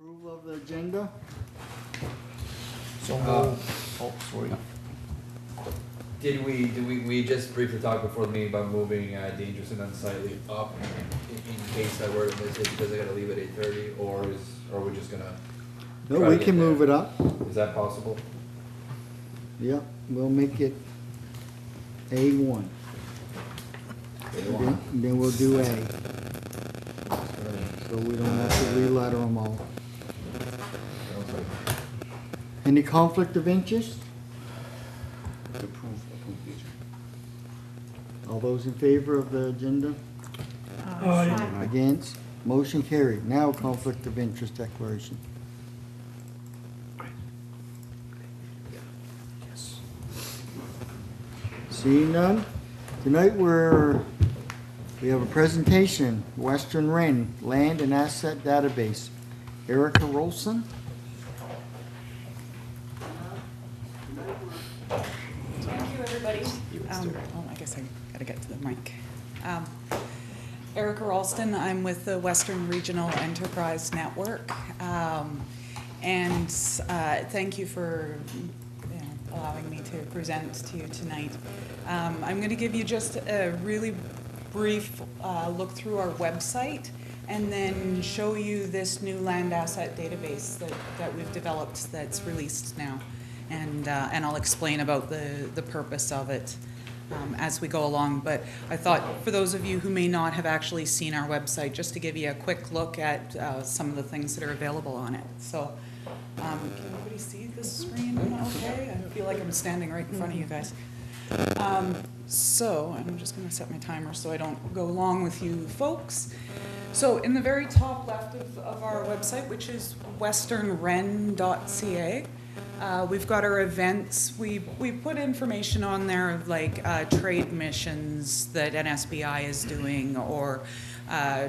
Approval of the agenda? So, sorry. Did we just briefly talked before the meeting about moving dangerous and unsightly up in case that we're missing because I gotta leave at 8:30, or we're just gonna? No, try we to can get move there? it up. Is that possible? Yeah, we'll make it A1. Then we'll do A, so we don't have to re-letter them all. Any conflict of interest? Approve the agenda. All those in favor of the agenda? Against? Motion carried. Now conflict of interest declaration. Yes. Seeing none? Tonight we have a presentation, Western Wren Land and Asset Database. Erika Rolston? Thank you, everybody. I guess I gotta get to the mic. Erika Rolston, I'm with the Western Regional Enterprise Network. Thank you for allowing me to present to you tonight. I'm going to give you just a really brief look through our website and then show you this new land asset database that we've developed that's released now. And I'll explain about the purpose of it as we go along. But I thought for those of you who may not have actually seen our website, just to give you a quick look at some of the things that are available on it. So can everybody see the screen okay? I feel like I'm standing right in front of you guys. So I'm just going to set my timer so I don't go long with you folks. So in the very top left of our website, which is westernwren.ca, we've got our events. We put information on there of like trade missions that NSBI is doing, or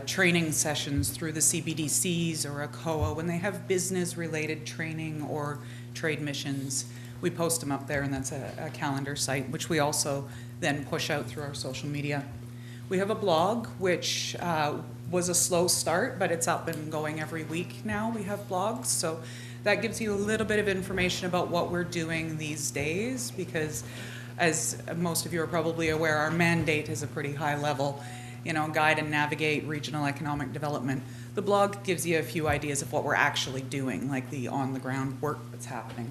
training sessions through the CBDCs or a COA. When they have business-related training or trade missions, we post them up there, and that's a calendar site, which we also then push out through our social media. We have a blog, which was a slow start, but it's up and going every week now. We have blogs, so that gives you a little bit of information about what we're doing these days, because as most of you are probably aware, our mandate is a pretty high level, guide and navigate regional economic development. The blog gives you a few ideas of what we're actually doing, like the on-the-ground work that's happening.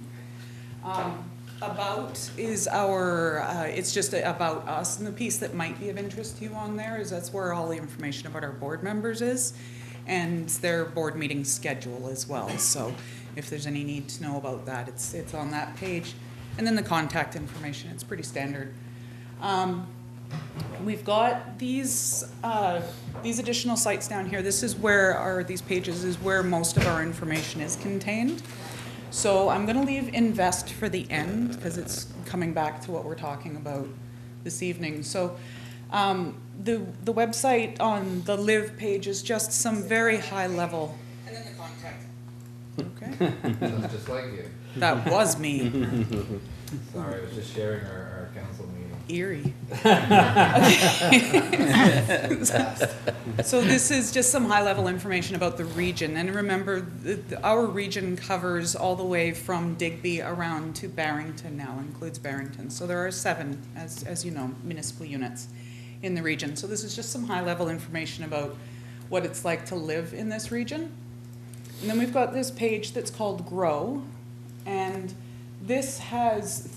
About is our, it's just about us, and the piece that might be of interest to you on there is that's where all the information about our board members is, and their board meeting schedule as well. So if there's any need to know about that, it's on that page. And then the contact information, it's pretty standard. We've got these additional sites down here. This is where these pages is where most of our information is contained. So I'm going to leave invest for the end because it's coming back to what we're talking about this evening. So the website on the live page is just some very high level. And then the contact. Okay. Sounds just like you. That was me. Sorry, I was just sharing our council meeting. Eerie. So this is just some high-level information about the region. And remember, our region covers all the way from Digby around to Barrington now, includes Barrington. So there are 7, as you know, municipal units in the region. So this is just some high-level information about what it's like to live in this region. And then we've got this page that's called Grow. And this has,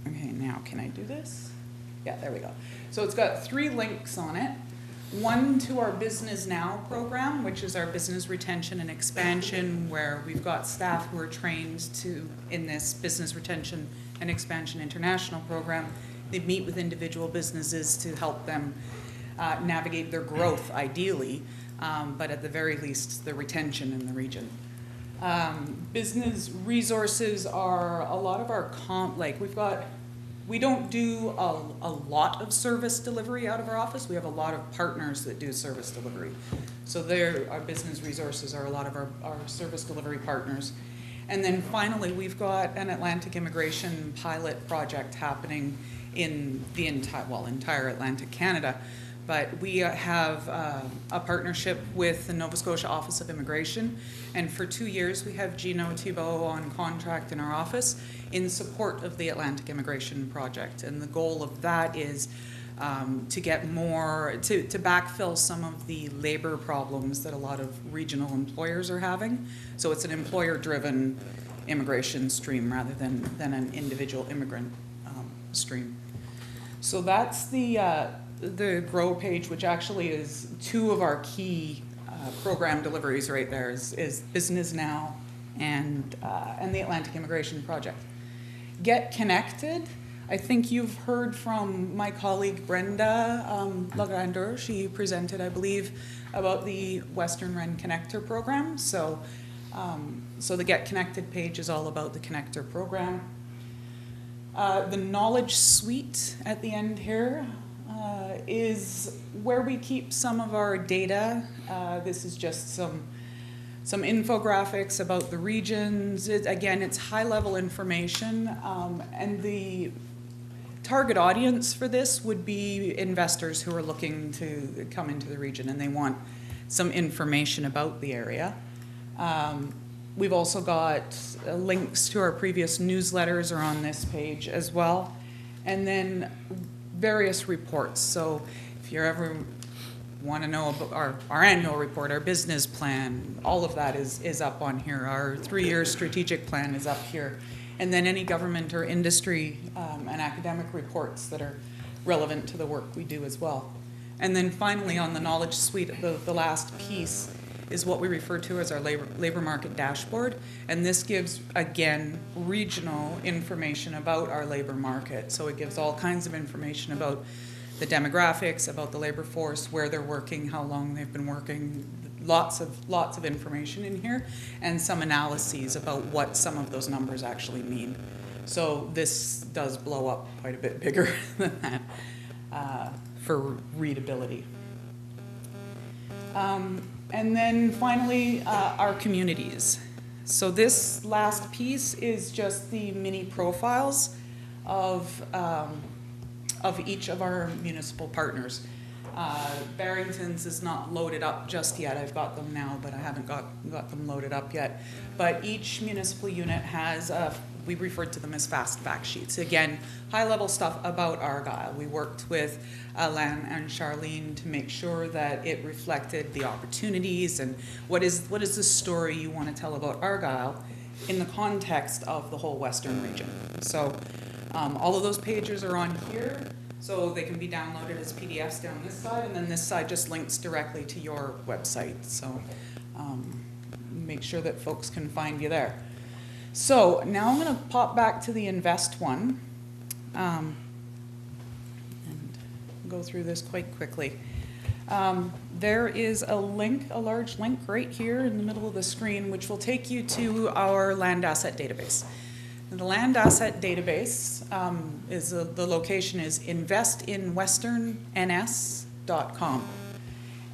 okay, now can I do this? Yeah, there we go. So it's got 3 links on it. One to our Business Now program, which is our business retention and expansion, where we've got staff who are trained in this business retention and expansion international program. They meet with individual businesses to help them navigate their growth, ideally, but at the very least, the retention in the region. Business resources are a lot of our we don't do a lot of service delivery out of our office. We have a lot of partners that do service delivery. So our business resources are a lot of our service delivery partners. And then finally, we've got an Atlantic immigration pilot project happening in the entire Atlantic Canada. But we have a partnership with the Nova Scotia Office of Immigration, and for 2 years we have Gino Thibault on contract in our office in support of the Atlantic Immigration Project. And the goal of that is to get more, to backfill some of the labor problems that a lot of regional employers are having. So it's an employer-driven immigration stream rather than an individual immigrant stream. So that's the grow page, which actually is two of our key program deliveries right there, is Business Now and the Atlantic Immigration Project. Get Connected. I think you've heard from my colleague Brenda Lagrandeur. She presented, I believe, about the Western Ren Connector program. So the Get Connected page is all about the Connector program. The Knowledge Suite at the end here is where we keep some of our data. This is just some infographics about the regions. Again, it's high-level information, and the target audience for this would be investors who are looking to come into the region and they want some information about the area. We've also got links to our previous newsletters are on this page as well. And then various reports. So if you ever want to know about our annual report, our business plan, all of that is up on here. Our 3-year strategic plan is up here. And then any government or industry and academic reports that are relevant to the work we do as well. And then finally on the Knowledge Suite, the last piece is what we refer to as our labor market dashboard. And this gives, again, regional information about our labor market. So it gives all kinds of information about the demographics, about the labor force, where they're working, how long they've been working, lots of information in here, and some analyses about what some of those numbers actually mean. So this does blow up quite a bit bigger than that for readability. And then finally, our communities. So this last piece is just the mini profiles of each of our municipal partners. Barrington's is not loaded up just yet. I've got them now, but I haven't got them loaded up yet. But each municipal unit has, we referred to them as fast fact sheets. Again, high-level stuff about Argyle. We worked with Alain and Charlene to make sure that it reflected the opportunities and what is the story you want to tell about Argyle in the context of the whole Western region. So all of those pages are on here. So they can be downloaded as PDFs down this side, and then this side just links directly to your website. So make sure that folks can find you there. So now I'm going to pop back to the Invest one and go through this quite quickly. There is a link, a large link right here in the middle of the screen, which will take you to our land asset database. And the land asset database the location is investinwesterns.com.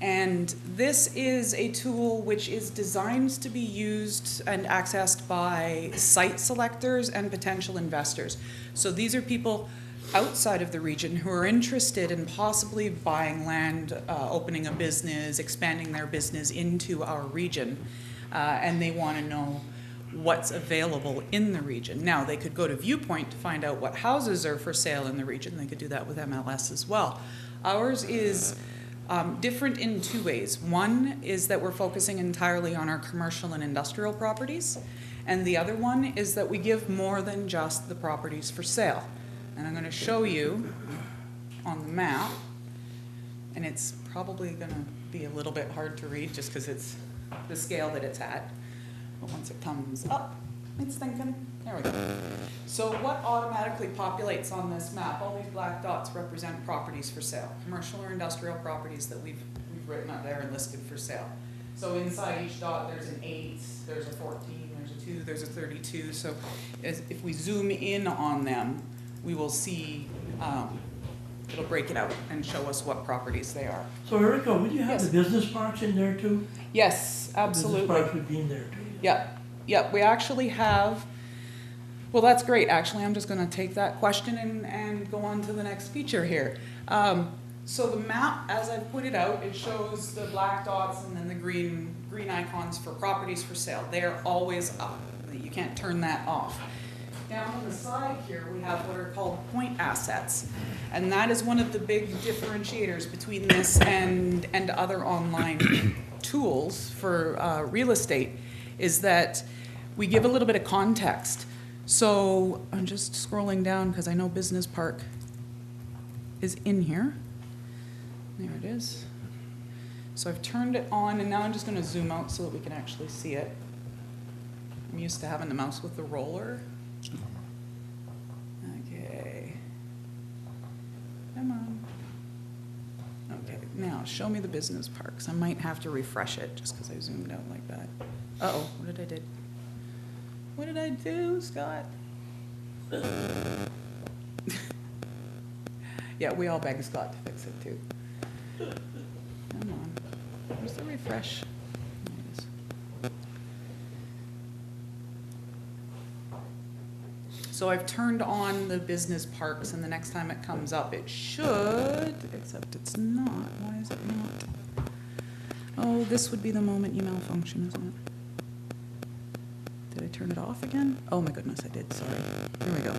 And this is a tool which is designed to be used and accessed by site selectors and potential investors. So these are people outside of the region who are interested in possibly buying land, opening a business, expanding their business into our region, and they want to know what's available in the region. Now, they could go to Viewpoint to find out what houses are for sale in the region. They could do that with MLS as well. Ours is different in two ways. One is that we're focusing entirely on our commercial and industrial properties, and the other one is that we give more than just the properties for sale. And I'm going to show you on the map, and it's probably going to be a little bit hard to read just because it's the scale that it's at. But once it comes up, it's thinking. There we go. So what automatically populates on this map, all these black dots represent properties for sale, commercial or industrial properties that we've written up there and listed for sale. So inside each dot, there's an 8, there's a 14, there's a 2, there's a 32. So if we zoom in on them, we will see, it'll break it out and show us what properties they are. So Erika, would you have Yes. the business parks in there too? Yes, absolutely. Business parks would be in there too. Yep, we actually have, well, that's great. Actually, I'm just going to take that question and go on to the next feature here. So the map, as I pointed out, it shows the black dots and then the green icons for properties for sale. They're always up. You can't turn that off. Down on the side here, we have what are called point assets. And that is one of the big differentiators between this and other online tools for real estate, is that we give a little bit of context. So I'm just scrolling down because I know Business Park is in here. There it is. So I've turned it on, and now I'm just going to zoom out so that we can actually see it. I'm used to having the mouse with the roller. Okay. Come on. Okay, now show me the business parks. I might have to refresh it just because I zoomed out like that. Uh-oh, what did I do? What did I do, Scott? Yeah, we all beg Scott to fix it too. Come on. Where's the refresh? There it is. So I've turned on the business parks, and the next time it comes up, it should, except it's not. Why is it not? Oh, this would be the moment you malfunction, isn't it? Did I turn it off again? Oh my goodness, I did, sorry. Here we go.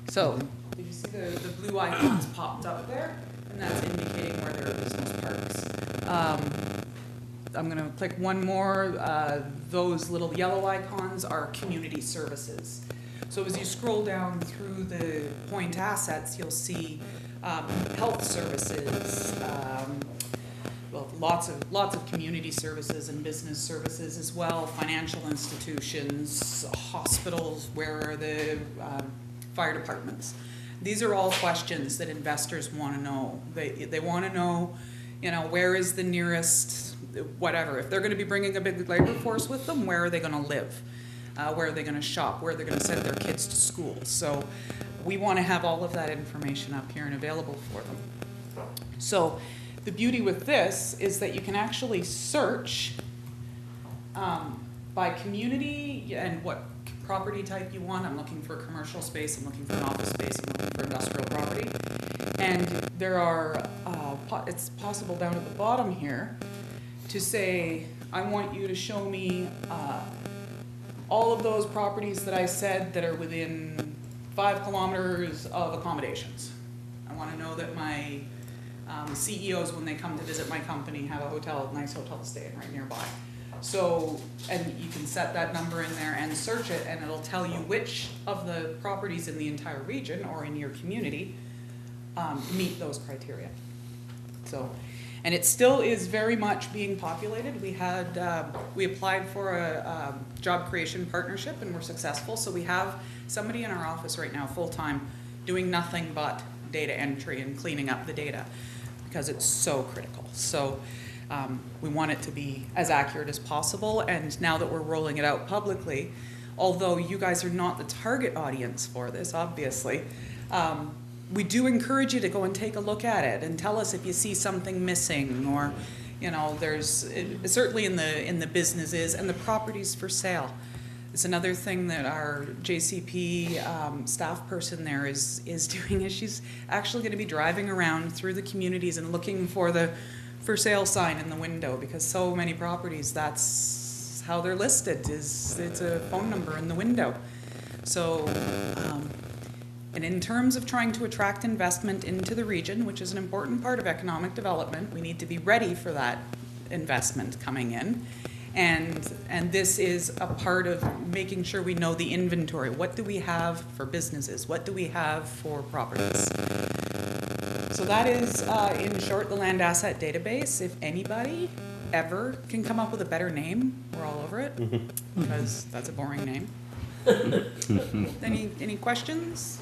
So, did you see the blue icons popped up there? And that's indicating where there are business parks. I'm gonna click one more. Those little yellow icons are community services. So as you scroll down through the point assets, you'll see health services, well, lots of community services and business services as well, financial institutions, hospitals, where are the fire departments. These are all questions that investors want to know. They want to know, you know, where is the nearest, whatever. If they're going to be bringing a big labor force with them, where are they going to live? Where are they going to shop? Where are they going to send their kids to school? So we want to have all of that information up here and available for them. So the beauty with this is that you can actually search by community and what property type you want. I'm looking for commercial space, I'm looking for an office space, I'm looking for industrial property. And there are, it's possible down at the bottom here to say, I want you to show me all of those properties that I said that are within 5 kilometers of accommodations. I want to know that my CEOs, when they come to visit my company, have a hotel, nice hotel to stay in right nearby. So, and you can set that number in there and search it, and it'll tell you which of the properties in the entire region or in your community meet those criteria. So, and it still is very much being populated. We had, we applied for a job creation partnership and we're successful. So we have somebody in our office right now, full-time, doing nothing but data entry and cleaning up the data because it's so critical. So we want it to be as accurate as possible. And now that we're rolling it out publicly, although you guys are not the target audience for this, obviously, we do encourage you to go and take a look at it and tell us if you see something missing, or, you know, there's certainly in the businesses and the properties for sale. It's another thing that our JCP staff person there is doing, is she's actually going to be driving around through the communities and looking for the for sale sign in the window, because so many properties, that's how they're listed, is it's a phone number in the window. So, and in terms of trying to attract investment into the region, which is an important part of economic development, we need to be ready for that investment coming in. And this is a part of making sure we know the inventory. What do we have for businesses? What do we have for properties? So that is, in short, the Land Asset Database. If anybody ever can come up with a better name, we're all over it, because that's a boring name. Any questions?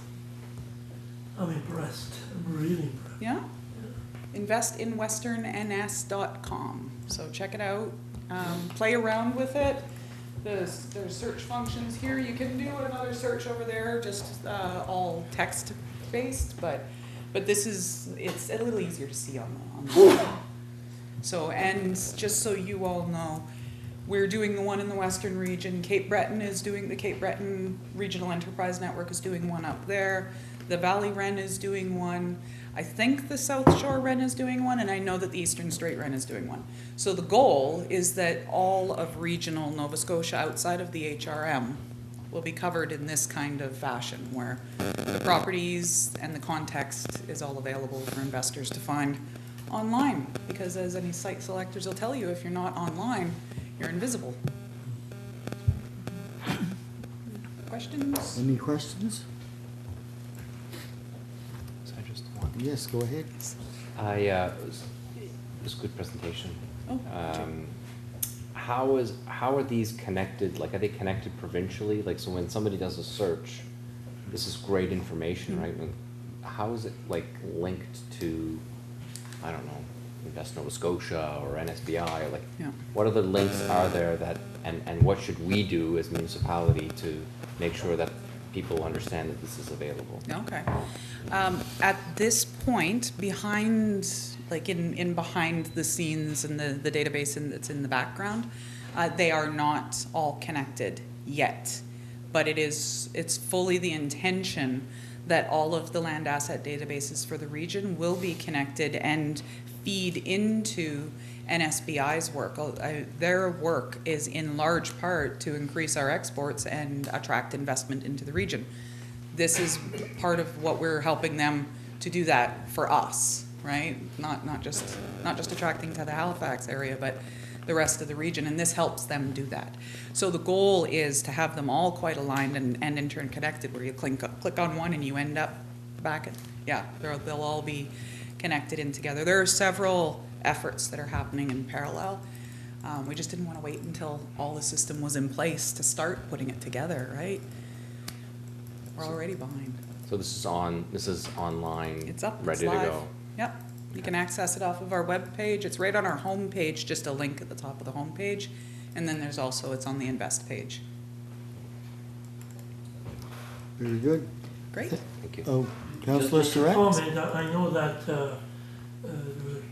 I'm impressed. I'm really impressed. Yeah? Investinwesternns.com. So check it out. Play around with it. There's search functions here. You can do another search over there, just all text-based, but this is, it's a little easier to see on the So, and just so you all know, we're doing the one in the Western region. Cape Breton is doing, the Cape Breton Regional Enterprise Network is doing one up there. The Valley Wren is doing one. I think the South Shore Wren is doing one, and I know that the Eastern Strait Wren is doing one. So the goal is that all of regional Nova Scotia outside of the HRM will be covered in this kind of fashion, where the properties and the context is all available for investors to find online. Because as any site selectors will tell you, if you're not online, you're invisible. Questions? Any questions? So I just want. Yes, go ahead. It was a good presentation. Oh, How are these connected? Like, are they connected provincially? Like, so when somebody does a search, this is great information, right? And how is it like linked to, I don't know, Invest Nova Scotia or NSBI? Or like, Yeah. what other links are there that, and what should we do as municipality to make sure that people understand that this is available? Okay. At this point, behind, like in behind the scenes and the database that's in the background, they are not all connected yet. But it's fully the intention that all of the land asset databases for the region will be connected and feed into NSBI's work. Their work is in large part to increase our exports and attract investment into the region. This is part of what we're helping them to do that for us, right? Not just attracting to the Halifax area, but the rest of the region, and this helps them do that. So the goal is to have them all quite aligned and interconnected, where you click on one and you end up back at, yeah, they'll all be connected in together. There are several efforts that are happening in parallel. We just didn't want to wait until all the system was in place to start putting it together, right? We're already behind. So this is online. It's up, it's ready live. to go. Yep, you can access it off of our webpage. It's right on our homepage, just a link at the top of the homepage. And then there's also, it's on the Invest page. Very good. Great. Thank you. Oh, Councillor Just a Surratt? comment, I know that the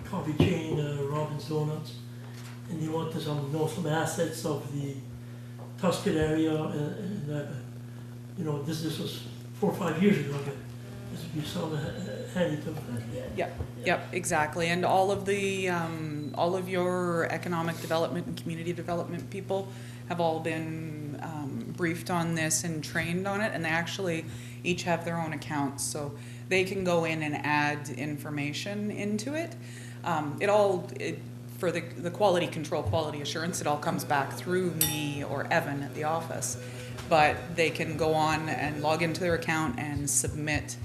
coffee chain, Robin's Donuts, and they want to know some assets of the Tuscan area, and you know, this was 4 or 5 years ago, but this would be some handy to. Yep, exactly. And all of your economic development and community development people have all been briefed on this and trained on it, and they actually each have their own accounts, so they can go in and add information into it. For the quality control, quality assurance, it all comes back through me or Evan at the office. But they can go on and log into their account and submit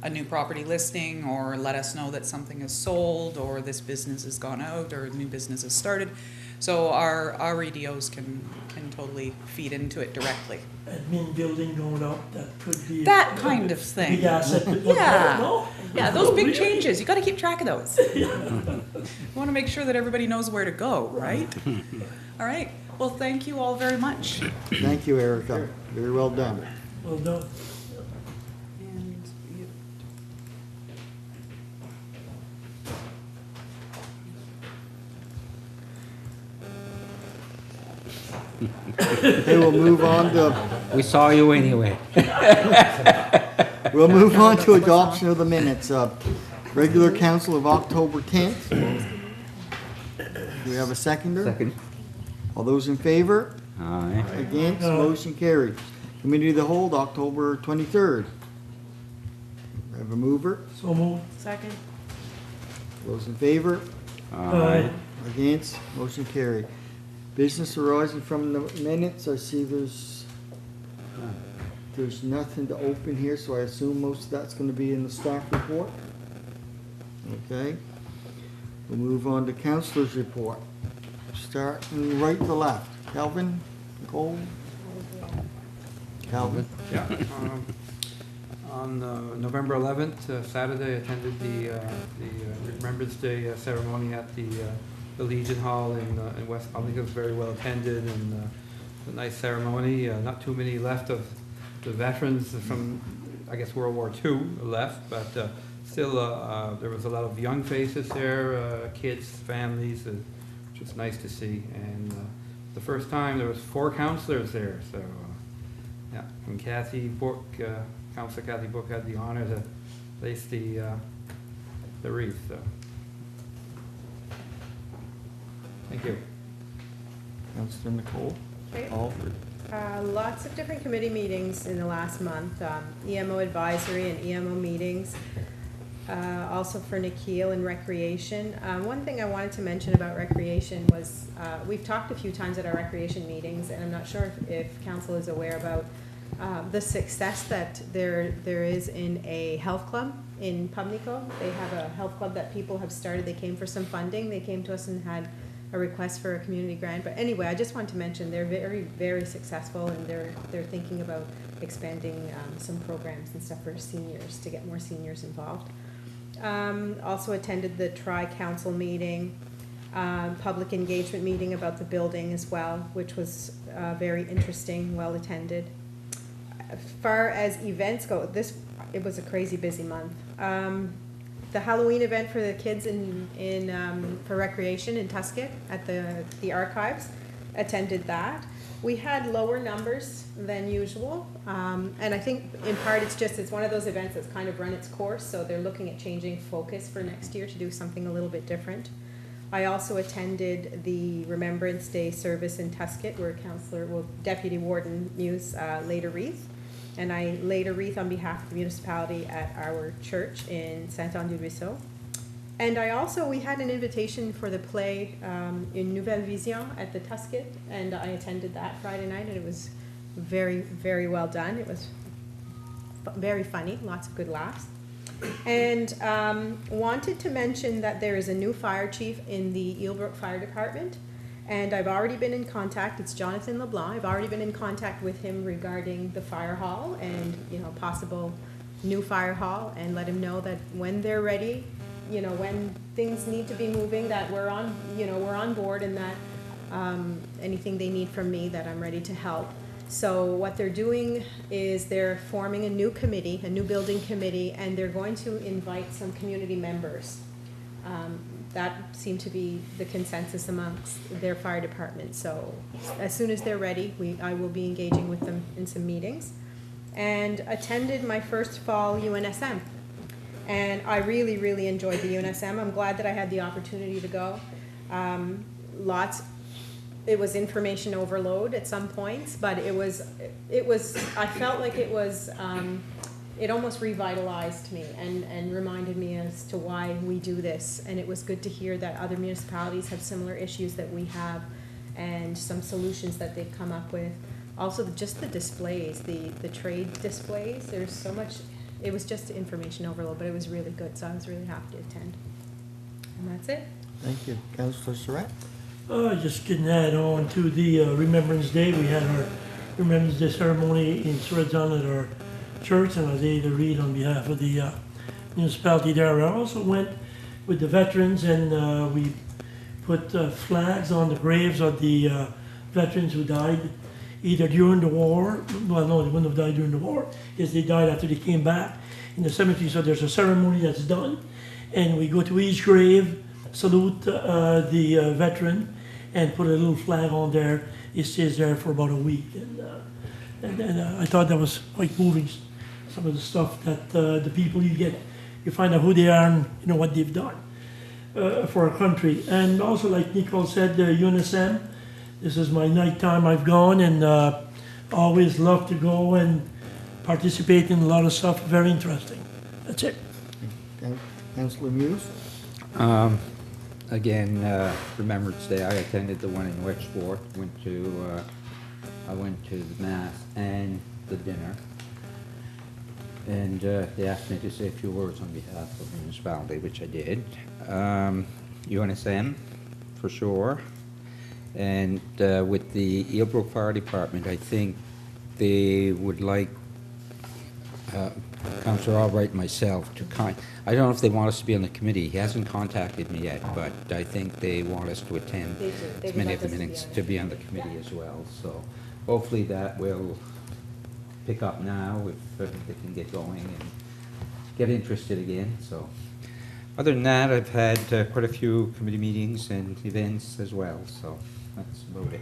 a new property listing, or let us know that something is sold, or this business has gone out, or a new business has started. So our EDOs can totally feed into it directly. Admin building going up, that could be. That kind of thing. Big asset. Yeah. No? Yeah, those No, big really? changes, you gotta keep track of those. You wanna make sure that everybody knows where to go, right? All right, well, thank you all very much. Thank you, Erika. Very well done. Well done. And you- Okay, we'll move on to, We saw you anyway. we'll move on to adoption of the minutes. Regular council of October 10th. Do we have a seconder? Second. All those in favor? Aye. Against, motion carried. Committee of the Whole, October 23rd. We have a mover. So moved. Second. Those in favor? Aye. Against, motion carried. Business arising from the minutes, I see there's nothing to open here, so I assume most of that's gonna be in the staff report. Okay. We'll move on to councillor's report. Starting right to left. Calvin, Nicole? Calvin? Yeah. On November 11th, Saturday, I attended the Remembrance Day ceremony at the Legion Hall in West Pubnico. It was very well attended, and a nice ceremony. Not too many left of the veterans from, I guess, World War II left, but still there was a lot of young faces there, kids, families, which was nice to see. And the first time there was 4 councillors there, so yeah. And Kathy Book, Councillor Kathy Book, had the honor to place the the wreath, so. Thank you. Councillor Nicole? Okay. Alfred? Lots of different committee meetings in the last month, EMO advisory and EMO meetings. Also for Nikhil and recreation. One thing I wanted to mention about recreation was, we've talked a few times at our recreation meetings, and I'm not sure if council is aware about the success that there is in a health club in Pubnico. They have a health club that people have started. They came for some funding. They came to us and had a request for a community grant. But anyway, I just want to mention they're very, very successful, and they're thinking about expanding some programs and stuff for seniors to get more seniors involved. Also attended the Tri-Council meeting, public engagement meeting about the building as well, which was very interesting, well attended. As far as events go, it was a crazy busy month. The Halloween event for the kids for recreation in Tuscan at the archives, attended that. We had lower numbers than usual, and I think in part it's one of those events that's kind of run its course, so they're looking at changing focus for next year to do something a little bit different. I also attended the Remembrance Day service in Tuscan, where Deputy Warden laid a wreath, and I laid a wreath on behalf of the municipality at our church in Saint-Anne-du-Ruisseau. And we had an invitation for the play Une Nouvelle Vision at the Tuscan, and I attended that Friday night, and it was very, very well done. It was very funny, lots of good laughs. And wanted to mention that there is a new fire chief in the Eelbrook Fire Department, and I've already been in contact. It's Jonathan LeBlanc. I've already been in contact with him regarding the fire hall and possible new fire hall, and let him know that when they're ready, when things need to be moving, that we're on board, and that anything they need from me, that I'm ready to help. So what they're doing is they're forming a new committee, a new building committee, and they're going to invite some community members. That seemed to be the consensus amongst their fire department. So as soon as they're ready, I will be engaging with them in some meetings. And attended my first fall UNSM. And I really, really enjoyed the UNSM. I'm glad that I had the opportunity to go. It was information overload at some points, but I felt like it almost revitalized me and reminded me as to why we do this. And it was good to hear that other municipalities have similar issues that we have, and some solutions that they've come up with. Also, just the displays, the trade displays, there's so much. It was just information overload, but it was really good, so I was really happy to attend. And that's it. Thank you. Councillor Surratt? Just getting that on to the Remembrance Day. We had our Remembrance Day ceremony in Surazan at our church, and I was able to read on behalf of the municipality there. I also went with the veterans, and we put flags on the graves of the veterans who died either during the war. Well, no, they wouldn't have died during the war, because they died after they came back in the cemetery. So there's a ceremony that's done, and we go to each grave, salute the veteran, and put a little flag on there. It stays there for about a week, and I thought that was quite moving. Some of the stuff that the people you find out who they are and what they've done for our country. And also, like Nicole said, the UNSM. This is my night time I've gone, and always love to go and participate in a lot of stuff. Very interesting. That's it. Councillor Muse? Again, Remembrance Day, I attended the one in Wedgeport. I went to the mass and the dinner, and they asked me to say a few words on behalf of the municipality, which I did. UNSM, for sure. And with the Eelbrook Fire Department, I think they would like Councillor Albright and myself to I don't know if they want us to be on the committee. He hasn't contacted me yet, but I think they want us to attend as many of the meetings to be on the committee as well. So hopefully that will pick up now if they can get going and get interested again. So other than that, I've had quite a few committee meetings and events as well. So that's about it.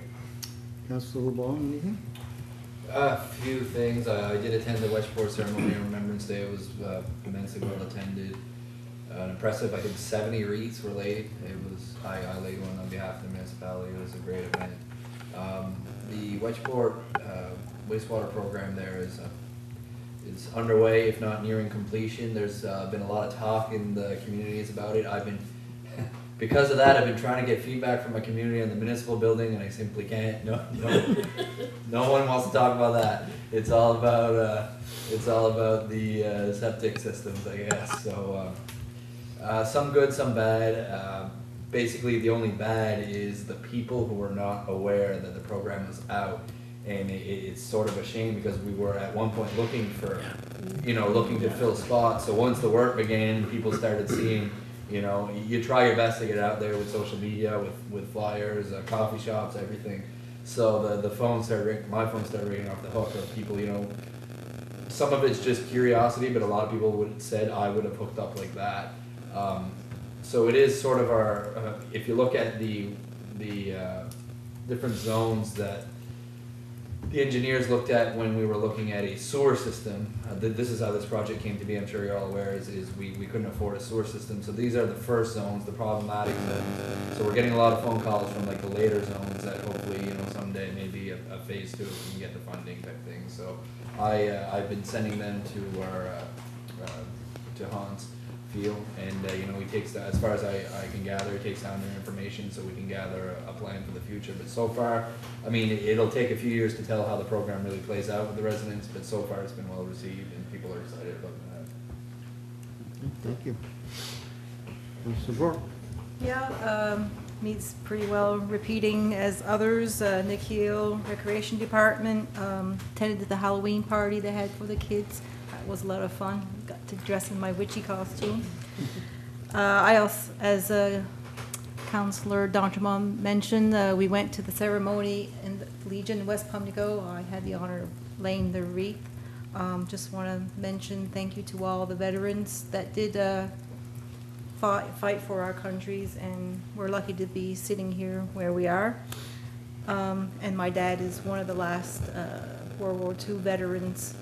Councillor LeBlanc, anything? A few things. I did attend the Wedgeport ceremony on Remembrance Day. It was immensely well attended. an impressive, I think 70 wreaths were laid. It was, I laid one on behalf of the municipality. It was a great event. The Wedgeport wastewater program there is underway, if not nearing completion. There's been a lot of talk in the communities about it. Because of that, I've been trying to get feedback from my community on the municipal building, and I simply can't. No one wants to talk about that. It's all about the septic systems, I guess. So some good, some bad. Basically, the only bad is the people who were not aware that the program was out, and it's sort of a shame because we were at one point looking to fill spots. So once the work began, people started seeing. You try your best to get out there with social media, with flyers, coffee shops, everything. So the phone started ringing, my phone started ringing off the hook of people, some of it's just curiosity, but a lot of people would have said I would have hooked up like that. So it is sort of our, if you look at the different zones that the engineers looked at when we were looking at a sewer system, this is how this project came to be, I'm sure you're all aware, is we couldn't afford a sewer system. So these are the first zones, the problematic zones. So we're getting a lot of phone calls from like the later zones that hopefully, someday maybe a phase 2 we can get the funding type thing. So I've been sending them to our, to Hans Field, and he takes that, as far as I can gather, he takes down their information so we can gather a plan for the future. But so far, it'll take a few years to tell how the program really plays out with the residents, but so far it's been well received and people are excited about that. Thank you. Mr. Burke? Yeah, meets pretty well, repeating as others. Nikhil Recreation Department attended the Halloween party they had for the kids. That was a lot of fun. Got to dress in my witchy costume. I also, as Councillor Dontamon mentioned, we went to the ceremony in the Legion in West Pubnico. I had the honor of laying the wreath. Just want to mention thank you to all the veterans that did fight for our countries, and we're lucky to be sitting here where we are. And my dad is one of the last World War II veterans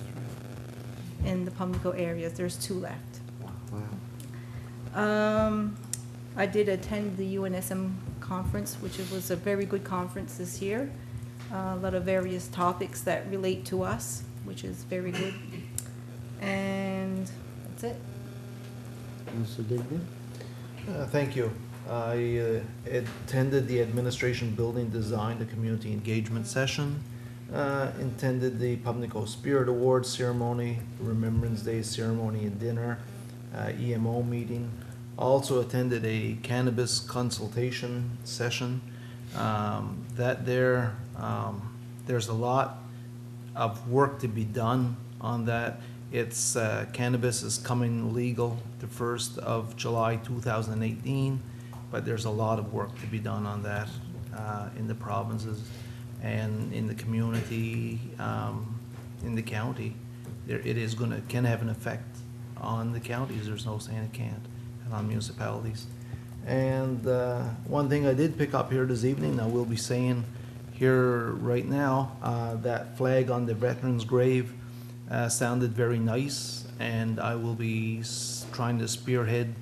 in the Pubnico area. There's 2 left. Wow. I did attend the UNSM conference, which was a very good conference this year. A lot of various topics that relate to us, which is very good. And that's it. Mr. Digby? Thank you. I attended the Administration Building Design, the Community Engagement Session, attended the Pubnico Spirit Awards ceremony, Remembrance Day ceremony and dinner, EMO meeting. Also attended a cannabis consultation session. There's a lot of work to be done on that. It's cannabis is coming legal the 1st of July 2018, but there's a lot of work to be done on that in the provinces and in the community, in the county. It is can have an effect on the counties. There's no saying it can't, and on municipalities. And one thing I did pick up here this evening, I will be saying here right now, that flag on the veteran's grave sounded very nice, and I will be trying to spearhead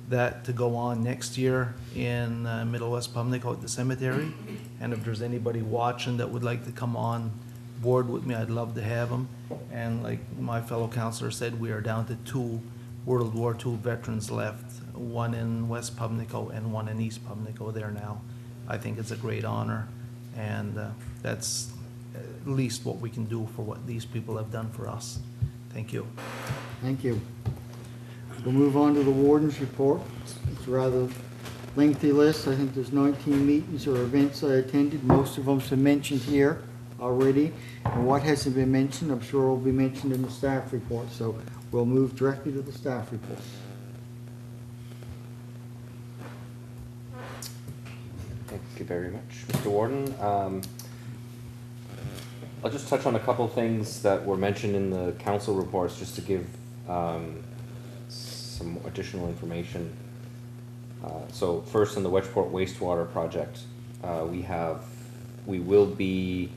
that to go on next year in Middle West Pubnico at the cemetery. And if there's anybody watching that would like to come on board with me, I'd love to have them. And like my fellow councillor said, we are down to 2 World War II veterans left, one in West Pubnico and one in East Pubnico there now. I think it's a great honor, and that's at least what we can do for what these people have done for us. Thank you. Thank you. We'll move on to the Warden's report. It's a rather lengthy list. I think there's 19 meetings or events I attended. Most of them have been mentioned here already. And what hasn't been mentioned, I'm sure will be mentioned in the staff report. So we'll move directly to the staff report. Thank you very much, Mr. Warden. I'll just touch on a couple things that were mentioned in the council reports, just to give some additional information. So first, on the Wedgeport Wastewater project, we will be,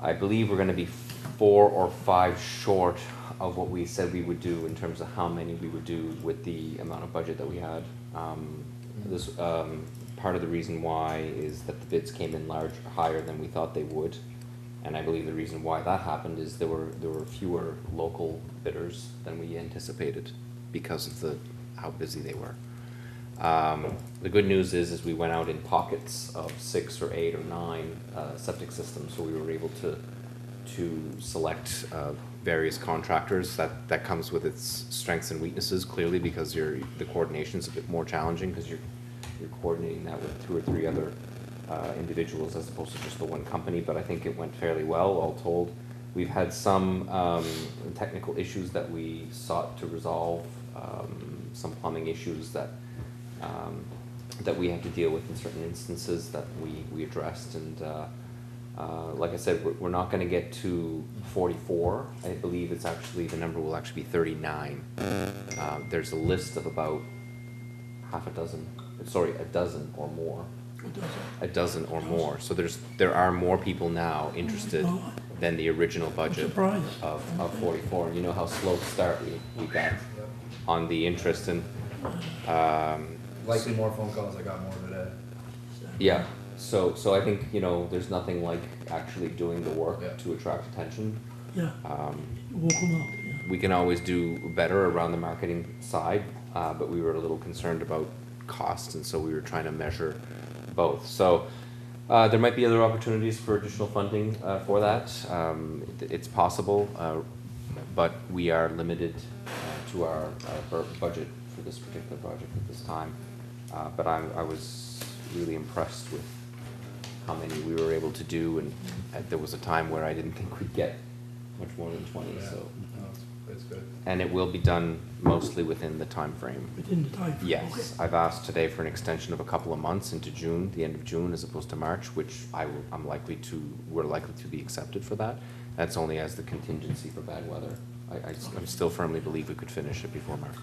I believe we're going to be 4 or 5 short of what we said we would do in terms of how many we would do with the amount of budget that we had. This, part of the reason why is that the bids came in higher than we thought they would. And I believe the reason why that happened is there were fewer local bidders than we anticipated because of how busy they were. The good news is we went out in pockets of 6 or 8 or 9 septic systems, so we were able to select various contractors. That comes with its strengths and weaknesses, clearly, because the coordination's a bit more challenging because you're coordinating that with 2 or 3 other individuals as opposed to just the one company. But I think it went fairly well, all told. We've had some technical issues that we sought to resolve, some plumbing issues that we have to deal with in certain instances that we addressed. And like I said, we're not going to get to 44. I believe it's actually, the number will actually be 39. There's a list of about a dozen or more. A dozen or more. So there are more people now interested than the original budget of 44. And you know how slow start we got on the interest, and likely more phone calls. I got more today. yeah. So I think, there's nothing like actually doing the work to attract attention. Yeah. Walk them up. Yeah. We can always do better around the marketing side, but we were a little concerned about cost, and so we were trying to measure both. So there might be other opportunities for additional funding for that. It's possible, but we are limited to our budget for this particular project at this time. But I was really impressed with how many we were able to do, and there was a time where I didn't think we'd get much more than 20. Yeah. So It's good. and it will be done mostly within the time frame. Within the time frame. Yes, Okay. I've asked today for an extension of a couple of months into June, the end of June, as opposed to March, which we're likely to be accepted for that. That's only as the contingency for bad weather. I still firmly believe we could finish it before March.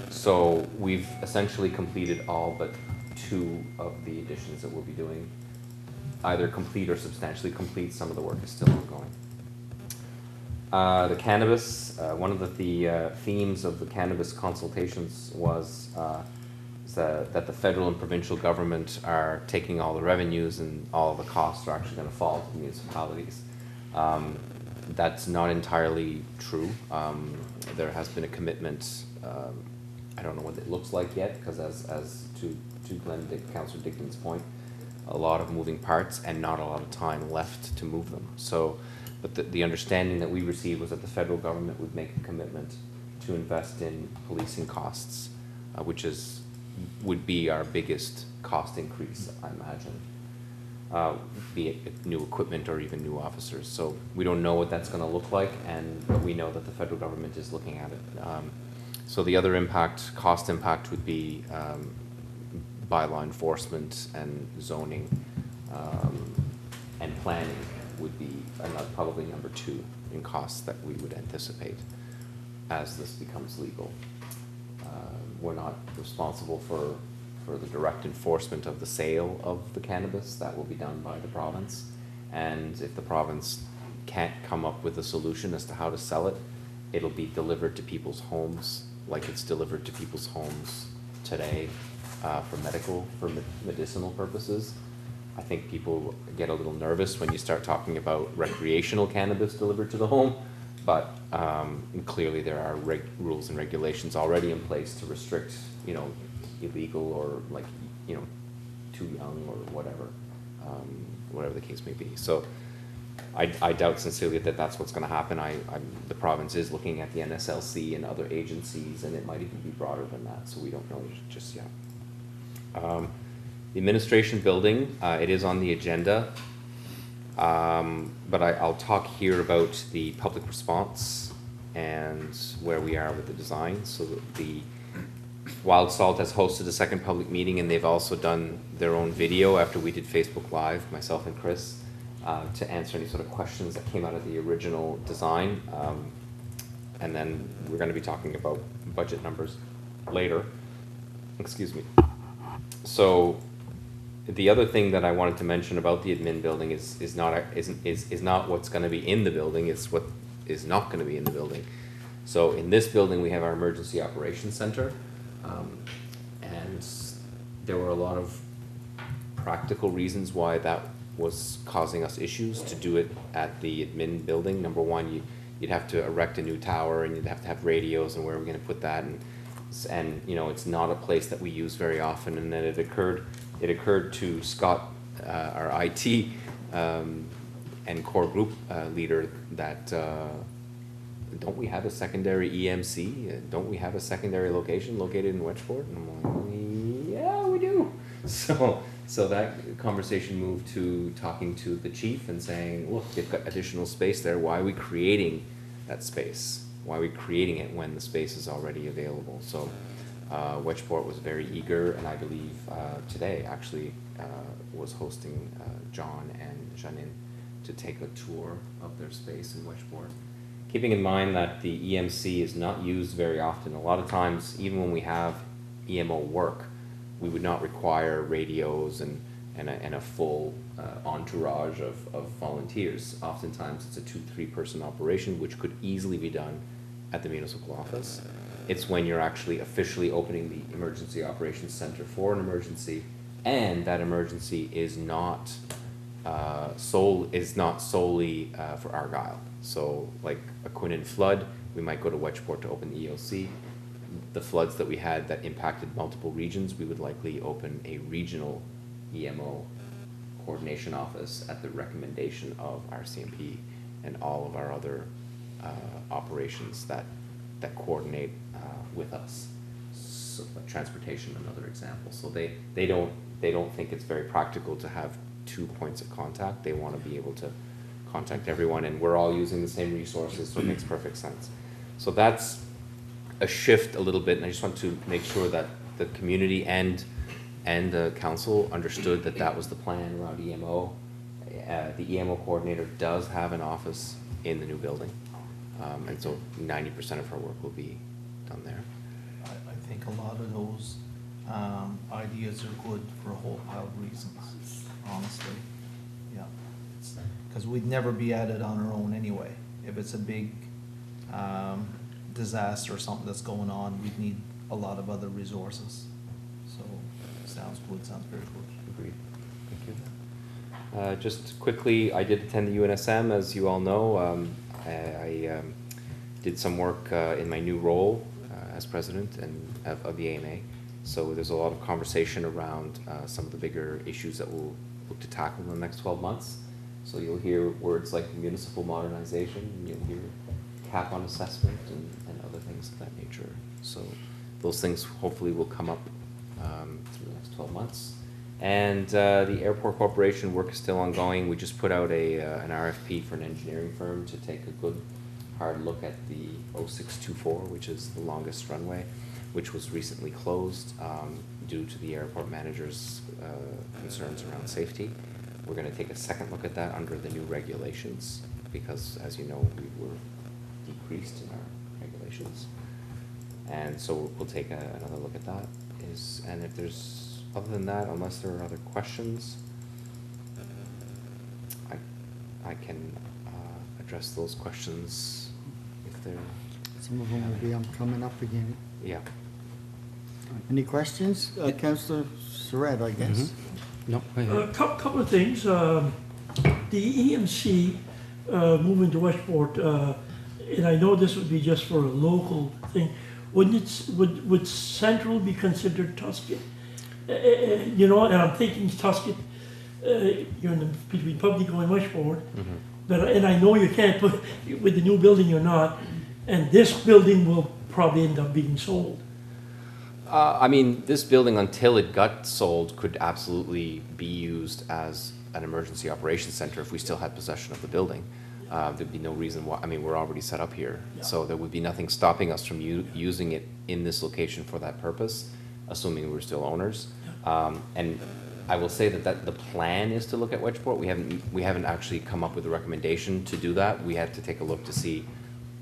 So we've essentially completed all but 2 of the additions that we'll be doing. Either complete or substantially complete. Some of the work is still ongoing. The cannabis, one of the themes of the cannabis consultations was that the federal and provincial government are taking all the revenues and all the costs are actually going to fall to the municipalities. That's not entirely true. There has been a commitment. I don't know what it looks like yet, because as to Councillor Digdon's point, a lot of moving parts and not a lot of time left to move them. So, but the understanding that we received was that the federal government would make a commitment to invest in policing costs, which would be our biggest cost increase, I imagine, be it new equipment or even new officers. So we don't know what that's going to look like, but we know that the federal government is looking at it. So the other cost impact would be bylaw enforcement and zoning, and planning would be probably number 2 in costs that we would anticipate as this becomes legal. We're not responsible for the direct enforcement of the sale of the cannabis. That will be done by the province. And if the province can't come up with a solution as to how to sell it, it'll be delivered to people's homes like it's delivered to people's homes today for medicinal purposes. I think people get a little nervous when you start talking about recreational cannabis delivered to the home, but clearly there are rules and regulations already in place to restrict, illegal or too young or whatever the case may be. So I doubt sincerely that that's what's going to happen. The province is looking at the NSLC and other agencies, and it might even be broader than that, so we don't know just yet. The administration building, it is on the agenda, but I'll talk here about the public response and where we are with the design. So the Wild Salt has hosted a second public meeting, and they've also done their own video after we did Facebook Live, myself and Chris, to answer any sort of questions that came out of the original design. And then we're going to be talking about budget numbers later. Excuse me. So the other thing that I wanted to mention about the admin building is not what's going to be in the building. It's what is not gonna be in the building. So in this building, we have our emergency operations center, and there were a lot of practical reasons why that was causing us issues to do it at the admin building. Number one, you'd have to erect a new tower, and you'd have to have radios, and where are we gonna put that? And you know, it's not a place that we use very often. And then it occurred to Scott, our IT and core group leader, that don't we have a secondary EMC? Don't we have a secondary location located in Wedgeport? And I'm like, yeah, we do. So that conversation moved to talking to the chief and saying, look, they've got additional space there. Why are we creating that space? Why are we creating it when the space is already available? So Wedgeport was very eager, and I believe today actually was hosting John and Janine to take a tour of their space in Wedgeport. Keeping in mind that the EMC is not used very often. A lot of times, even when we have EMO work, we would not require radios and a full entourage of volunteers. Oftentimes it's a 2-3 person operation, which could easily be done at the municipal office. It's when you're actually officially opening the emergency operations center for an emergency, and that emergency is not solely for Argyle. So like a Quinnen flood, we might go to Wedgeport to open the EOC. The floods that we had that impacted multiple regions, we would likely open a regional EMO coordination office at the recommendation of our CMP and all of our other operations that coordinate with us. So, transportation, another example. So they don't think it's very practical to have 2 points of contact. They want to be able to contact everyone, and we're all using the same resources, so it makes perfect sense. So that's a shift a little bit, and I just want to make sure that the community and the council understood that that was the plan around EMO. The EMO coordinator does have an office in the new building, and so 90% of her work will be done there. I think a lot of those ideas are good for a whole pile of reasons, honestly. Yeah, because we'd never be at it on our own anyway. If it's a big disaster or something that's going on, we'd need a lot of other resources. So, sounds good, sounds very good. Agreed. Thank you. Just quickly, I did attend the UNSM, as you all know. I did some work in my new role as president of the AMA. So there's a lot of conversation around some of the bigger issues that we'll look to tackle in the next 12 months. So you'll hear words like municipal modernization, and you'll hear cap on assessment and other things of that nature. So those things hopefully will come up through the next 12 months. And the Airport Corporation work is still ongoing. We just put out an RFP for an engineering firm to take a good hard look at the 0624, which is the longest runway, which was recently closed due to the airport manager's concerns around safety. We're going to take a second look at that under the new regulations, because as you know, we were decreased in our regulations. And so we'll take another look at that. And if there's, other than that, unless there are other questions, I can address those questions if they're... Some of them will be coming up again. Yeah. Any questions? Councillor Surratt, I guess. Mm-hmm. No, go ahead. A couple of things. The EMC moving to Westport, and I know this would be just for a local thing. Would Central be considered Tuscan? You know, and I'm thinking Tuscan. You're in between Pubnico and Westport, and I know you can't put with the new building. You're not, and this building will probably end up being sold. I mean, this building, until it got sold, could absolutely be used as an emergency operations center if we still had possession of the building. There'd be no reason why. I mean, we're already set up here, so there would be nothing stopping us from using it in this location for that purpose, assuming we're still owners. And I will say that the plan is to look at Wedgeport. We haven't actually come up with a recommendation to do that. We had to take a look to see,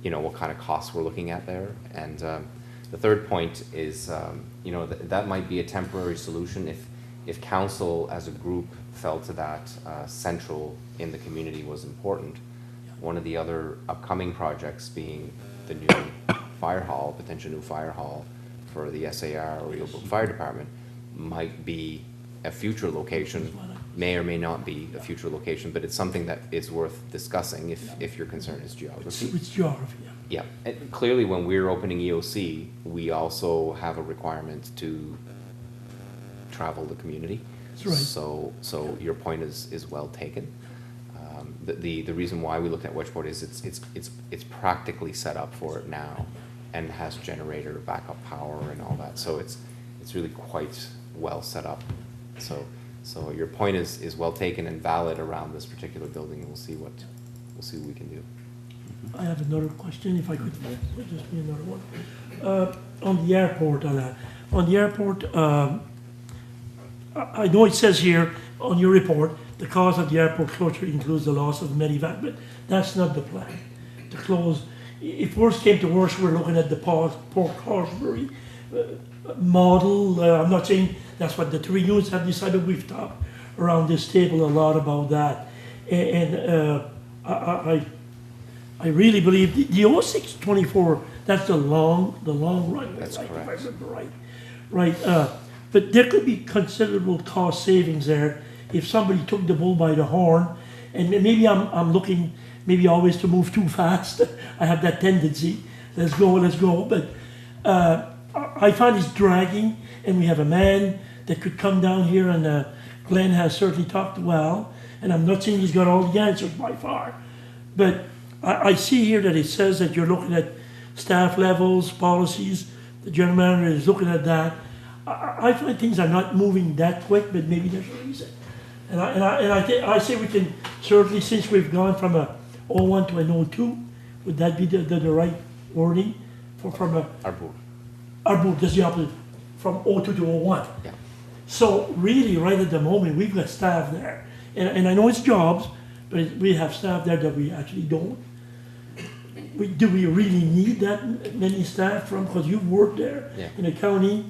you know, what kind of costs we're looking at there. And the third point is, you know, that might be a temporary solution if council as a group felt that Central in the community was important. one of the other upcoming projects being the new fire hall, potential new fire hall for the SAR or Yeovil Fire Department might be a future location, may or may not be a future location, but it's something that is worth discussing if your concern is geography. It's geography, yeah. Yeah, and clearly when we're opening EOC, we also have a requirement to travel the community. That's right. So your point is well taken. The reason why we looked at Wedgeport is it's practically set up for it now, and has generator backup power and all that. So it's really quite well set up. So your point is well taken and valid around this particular building. We'll see what we can do. I have another question, if I could, just be another one. On the airport, I know it says here on your report, the cause of the airport closure includes the loss of medevac, but that's not the plan. To close, if worse came to worse, we're looking at the Port Horsebury model. I'm not saying that's what the 3 units have decided. We've talked around this table a lot about that. And I really believe the 0624, that's the long runway. That's right, correct. If I remember right. But there could be considerable cost savings there if somebody took the bull by the horn. And maybe I'm looking maybe always to move too fast. I have that tendency. Let's go. But I find it's dragging, and we have a man that could come down here, and Glenn has certainly talked well. And I'm not saying he's got all the answers by far, but I see here that it says that you're looking at staff levels, policies. The general manager is looking at that. I find things are not moving that quick, but maybe there's a reason. And I say we can certainly, since we've gone from a 01 to an 02, would that be the right wording from a Arbor? That's the opposite, from 02 to 01. Yeah. So really, right at the moment, we've got staff there, and I know it's jobs, but we have staff there that we actually don't. Do we really need that many staff from, because you've worked there in the county?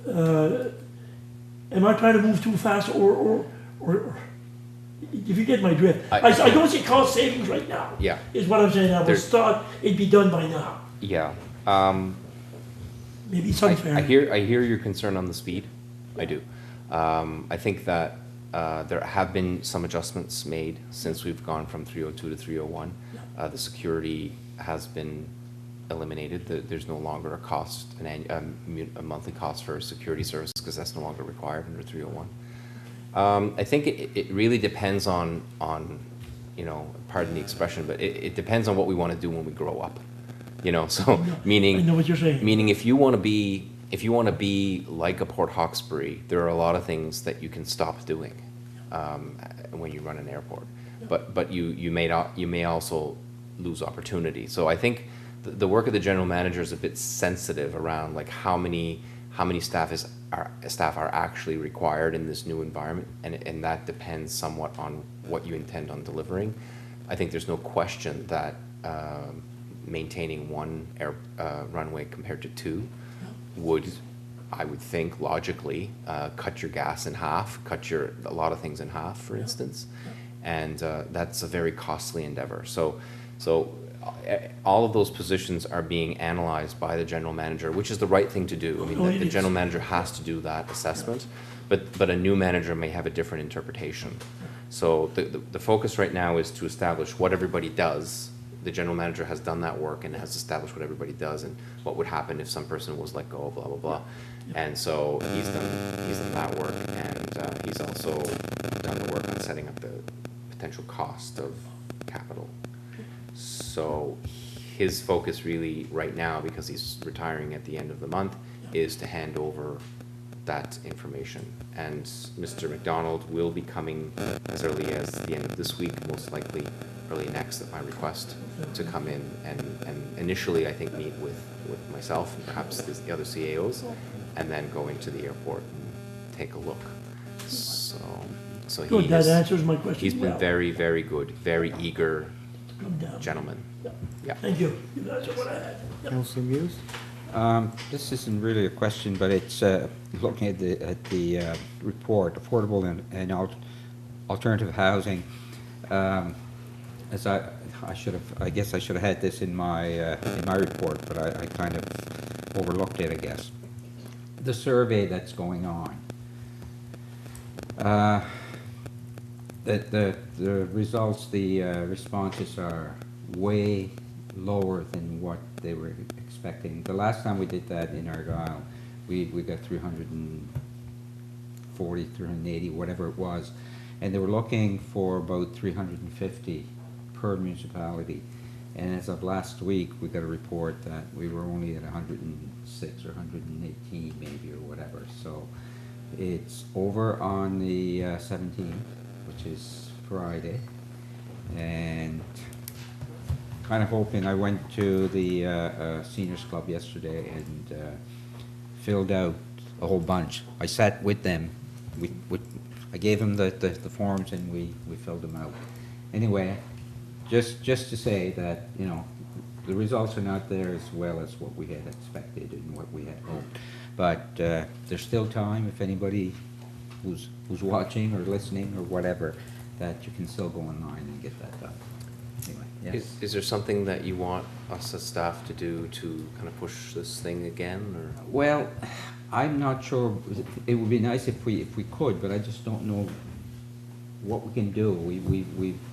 Am I trying to move too fast, or if you get my drift? I don't see cost savings right now. Yeah. Is what I'm saying. I was thought it'd be done by now. Yeah. Maybe it's unfair. I hear your concern on the speed. I do. I think that there have been some adjustments made since we've gone from 302 to 301. The security has been eliminated. There's no longer a cost, a monthly cost for security service, because that's no longer required under 301. I think it really depends on pardon the expression, but it depends on what we want to do when we grow up. So meaning, I know what you're saying. Meaning, if you want to be like a Port Hawkesbury, there are a lot of things that you can stop doing when you run an airport. But you may also lose opportunity. So I think the work of the general manager is a bit sensitive around like how many staff are actually required in this new environment, and that depends somewhat on what you intend on delivering. I think there's no question that maintaining one runway compared to 2 would, I would think logically, cut your gas in half, cut a lot of things in half, for instance, and that's a very costly endeavor. So all of those positions are being analyzed by the general manager, which is the right thing to do. I mean, the general manager has to do that assessment, but a new manager may have a different interpretation. So the focus right now is to establish what everybody does. The general manager has done that work and has established what everybody does and what would happen if some person was let go, blah, blah, blah. And so he's done that work, and he's also done the work on setting up the potential cost of capital. So his focus really right now, because he's retiring at the end of the month, is to hand over that information. And Mr. McDonald will be coming as early as the end of this week, most likely early next at my request, to come in and initially I think meet with myself and perhaps the other CAOs, and then go into the airport and take a look. So Good, that answers my question. He's been very, very good, very eager Come down. gentleman. Yeah. Thank you. That's what I had. Councillor Muse? This isn't really a question, but it's looking at the report, affordable and alternative housing. as I guess I should have had this in my report, but I kind of overlooked it, I guess. The survey that's going on. The results, the responses are way lower than what they were expecting. The last time we did that in Argyle, we got 340, 380, whatever it was, and they were looking for about 350 per municipality. And as of last week, we got a report that we were only at 106 or 118 maybe or whatever. So it's over on the 17th, which is Friday, and kind of hoping. I went to the Seniors Club yesterday and filled out a whole bunch. I sat with them. I gave them the forms and we filled them out. Anyway, just to say that, you know, the results are not there as well as what we had expected and what we had hoped. But there's still time if anybody who's watching or listening or whatever, that you can still go online and get that done. Anyway, yes. Is there something that you want us as staff to do to kind of push this thing again, or? Well, I'm not sure. It would be nice if we could, but I just don't know what we can do.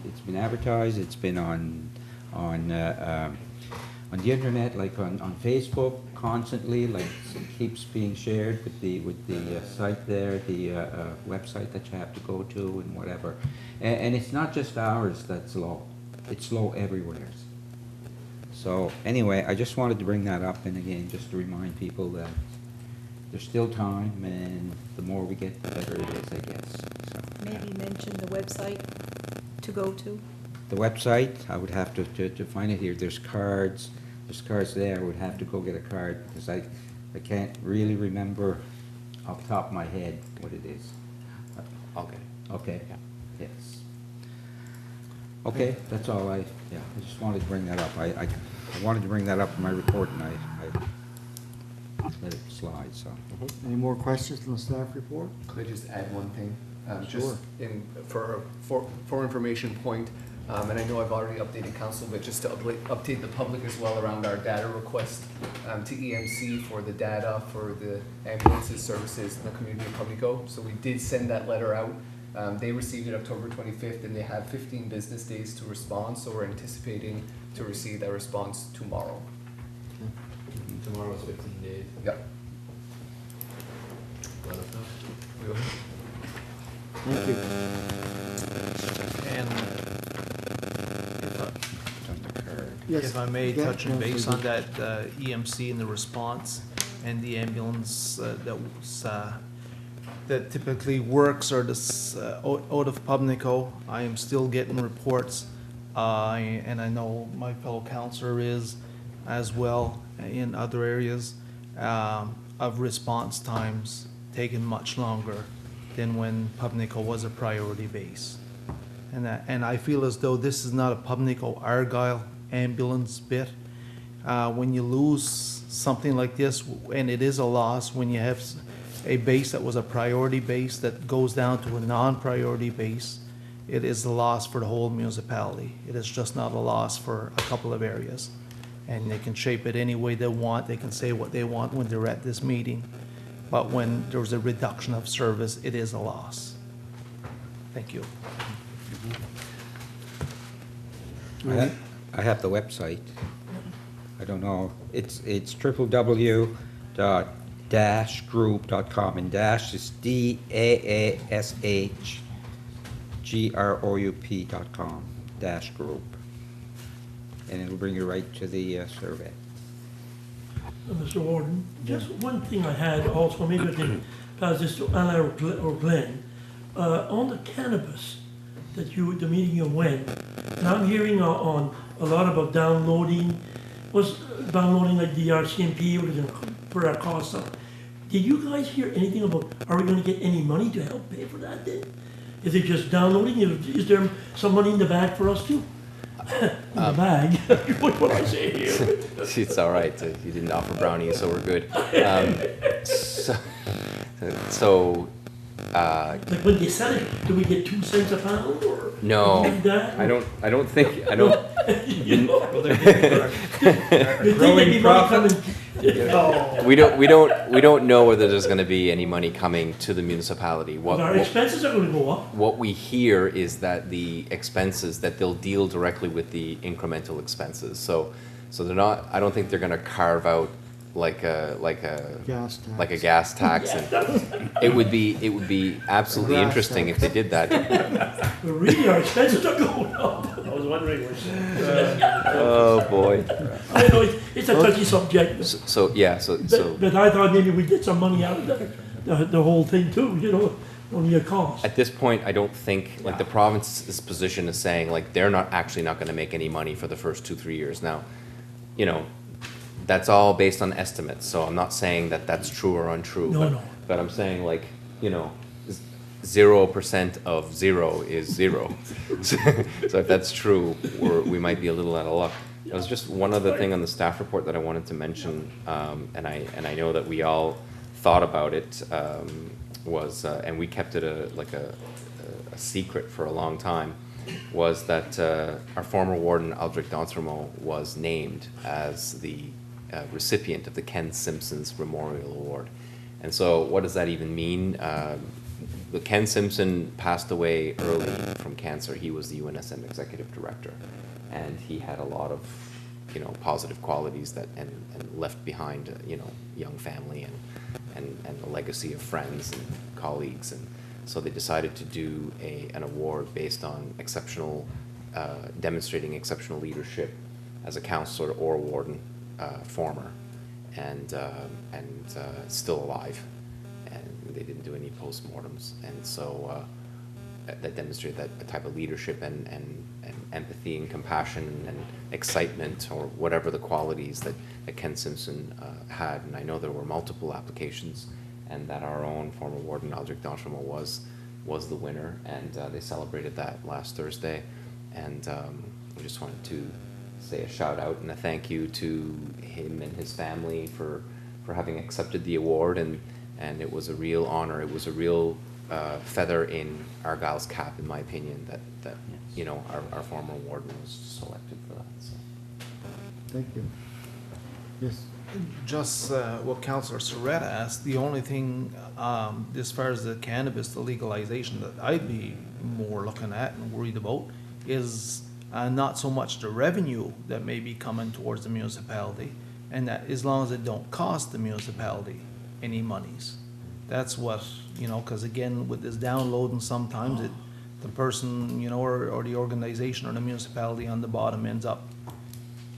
It's been advertised. It's been on the internet, like on Facebook constantly. Like it keeps being shared with the site there, the website that you have to go to and whatever. And it's not just ours that's low. It's low everywhere. So anyway, I just wanted to bring that up, and again, just to remind people that there's still time, and the more we get, the better it is, I guess. So, Maybe mention the website to go to. the website, I would have to find it here. There's cards there. I would have to go get a card because I can't really remember off the top of my head what it is. Okay. Okay. Yeah. Yes. Okay, that's all I just wanted to bring that up. I wanted to bring that up in my report, and I let it slide, so. Any more questions on the staff report? Could I just add one thing? Sure. For information point, and I know I've already updated council, but just to update the public as well around our data request to EMC for the data for the ambulances services in the community of Pubnico. So we did send that letter out. They received it October 25th, and they have 15 business days to respond, so we're anticipating to receive that response tomorrow. Tomorrow's 15 days. Yep. Let us know. We will. Thank you. And Yes, if I may yeah, touch on base Councillor. on that EMC and the response and the ambulance that typically works or this out of Pubnico. I am still getting reports, and I know my fellow councillor is as well in other areas, of response times taking much longer than when Pubnico was a priority base. And I feel as though this is not a Pubnico-Argyle ambulance bit. When you lose something like this, and it is a loss, when you have a base that was a priority base that goes down to a non-priority base, it is a loss for the whole municipality. It is just not a loss for a couple of areas. And they can shape it any way they want. They can say what they want when they're at this meeting. But when there's a reduction of service, it is a loss. Thank you. I have the website. I don't know. It's www.dashgroup.com, and dash is DAASHGROUP.com, dash group. And it'll bring you right to the survey. Mr. Warden, just one thing I had also, maybe I can pass this to Anna or Glenn. On the cannabis that the meeting you went, and I'm hearing on a lot about downloading like the RCMP or for our cost up. Did you guys hear anything about, are we gonna get any money to help pay for that then? Is it just downloading? Is there some money in the bag for us too? In the bag, what I say here. It's all right. You didn't offer brownies, so we're good. So Like when they sell it, do we get 2 cents a pound or? No, like that? I don't think, I don't, You know? Well, they're You think there'd be money coming? we don't know whether there's gonna be any money coming to the municipality. Our expenses are gonna go up. What we hear is that the expenses, that they'll deal directly with the incremental expenses. So they're not, I don't think they're gonna carve out like a Gas tax. like a gas tax. And it would be absolutely Grass interesting if they did that. But really, our expenses are going up. I was wondering which. Oh, boy. I know it's a touchy subject, So but I thought maybe we'd get some money out of the whole thing too, you know, only a cost. at this point, I don't think, like, the province's position is saying, like, they're not gonna make any money for the first 2-3 years. Now, you know, that's all based on estimates, so I'm not saying that that's true or untrue. No, no. But I'm saying, like, you know, 0% of 0 is 0. So if that's true, we might be a little out of luck. There was just one other thing on the staff report that I wanted to mention, and I know that we all thought about it, and we kept it a secret for a long time, was that our former warden, Aldrich D'Entremont, was named as the recipient of the Ken Simpson's Memorial Award. And so what does that even mean? Ken Simpson passed away early from cancer. He was the UNSM executive director, and he had a lot of, you know, positive qualities that and left behind, you know, young family and a legacy of friends and colleagues. And so they decided to do an award based on exceptional, demonstrating exceptional leadership as a councillor or warden, former, and still alive. And they didn't do any postmortems, and so that demonstrated that a type of leadership and empathy and compassion and excitement, or whatever the qualities that Ken Simpson had. And I know there were multiple applications, and that our own former warden, Aldrich D'Entremont, was the winner, and they celebrated that last Thursday. And we just wanted to say a shout out and a thank you to him and his family for having accepted the award, and it was a real honor. It was a real feather in Argyle's cap, in my opinion, that Yes. you know, our former warden was selected for that. So. Thank you. Yes. Just what Councillor Soretta asked, the only thing, as far as the cannabis, the legalization, that I'd be more looking at and worried about is not so much the revenue that may be coming towards the municipality, and that as long as it don't cost the municipality any monies. That's what, you know, because again, with this downloading, sometimes the person, you know, or the organization or the municipality on the bottom ends up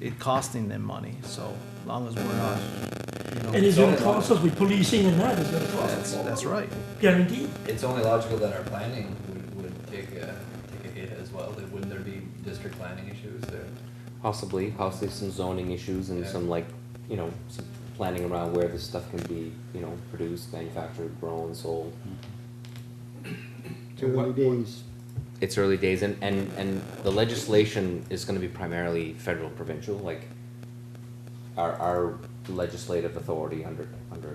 it costing them money. So as long as we're not, you know. And it's gonna cost us with policing and that, it's gonna cost us. That's right. Guaranteed. It's only logical that our planning would take a hit as well. Wouldn't there be district planning issues there? Possibly some zoning issues and Yeah. some, like, you know, some planning around where this stuff can be, you know, produced, manufactured, grown, sold. Early days. It's early days, and the legislation is gonna be primarily federal and provincial, like, our legislative authority under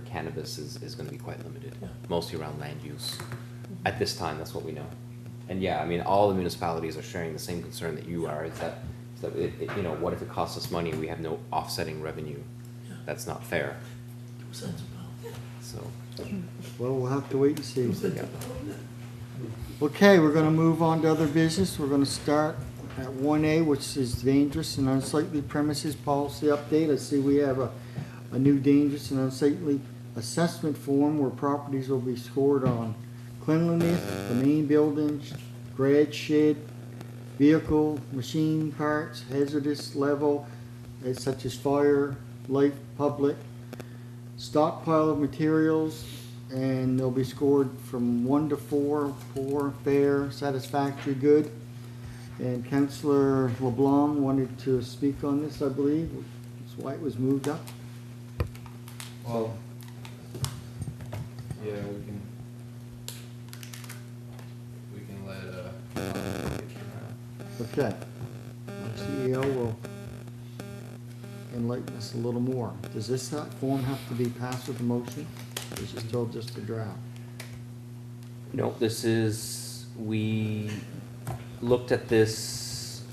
cannabis is gonna be quite limited, mostly around land use. At this time, that's what we know. And yeah, I mean, all the municipalities are sharing the same concern that you are, is that it, you know, what if it costs us money and we have no offsetting revenue? That's not fair, 2 cents a pound. so. Well, we'll have to wait and see. 2 cents a pound. Okay, we're gonna move on to other business. We're gonna start at 1A, which is dangerous and unsightly premises policy update. I see we have a new dangerous and unsightly assessment form where properties will be scored on cleanliness, the main buildings, garage shed, vehicle, machine parts, hazardous level, such as fire, life, public, stockpile of materials, and they'll be scored from 1 to 4, poor, fair, satisfactory, good. And Councillor LeBlanc wanted to speak on this, I believe. That's why it was moved up. Well, yeah, we can let Okay. Our CEO will enlighten us a little more. Does this form have to be passed with a motion? Or is it still just a draft? No, this is, we looked at this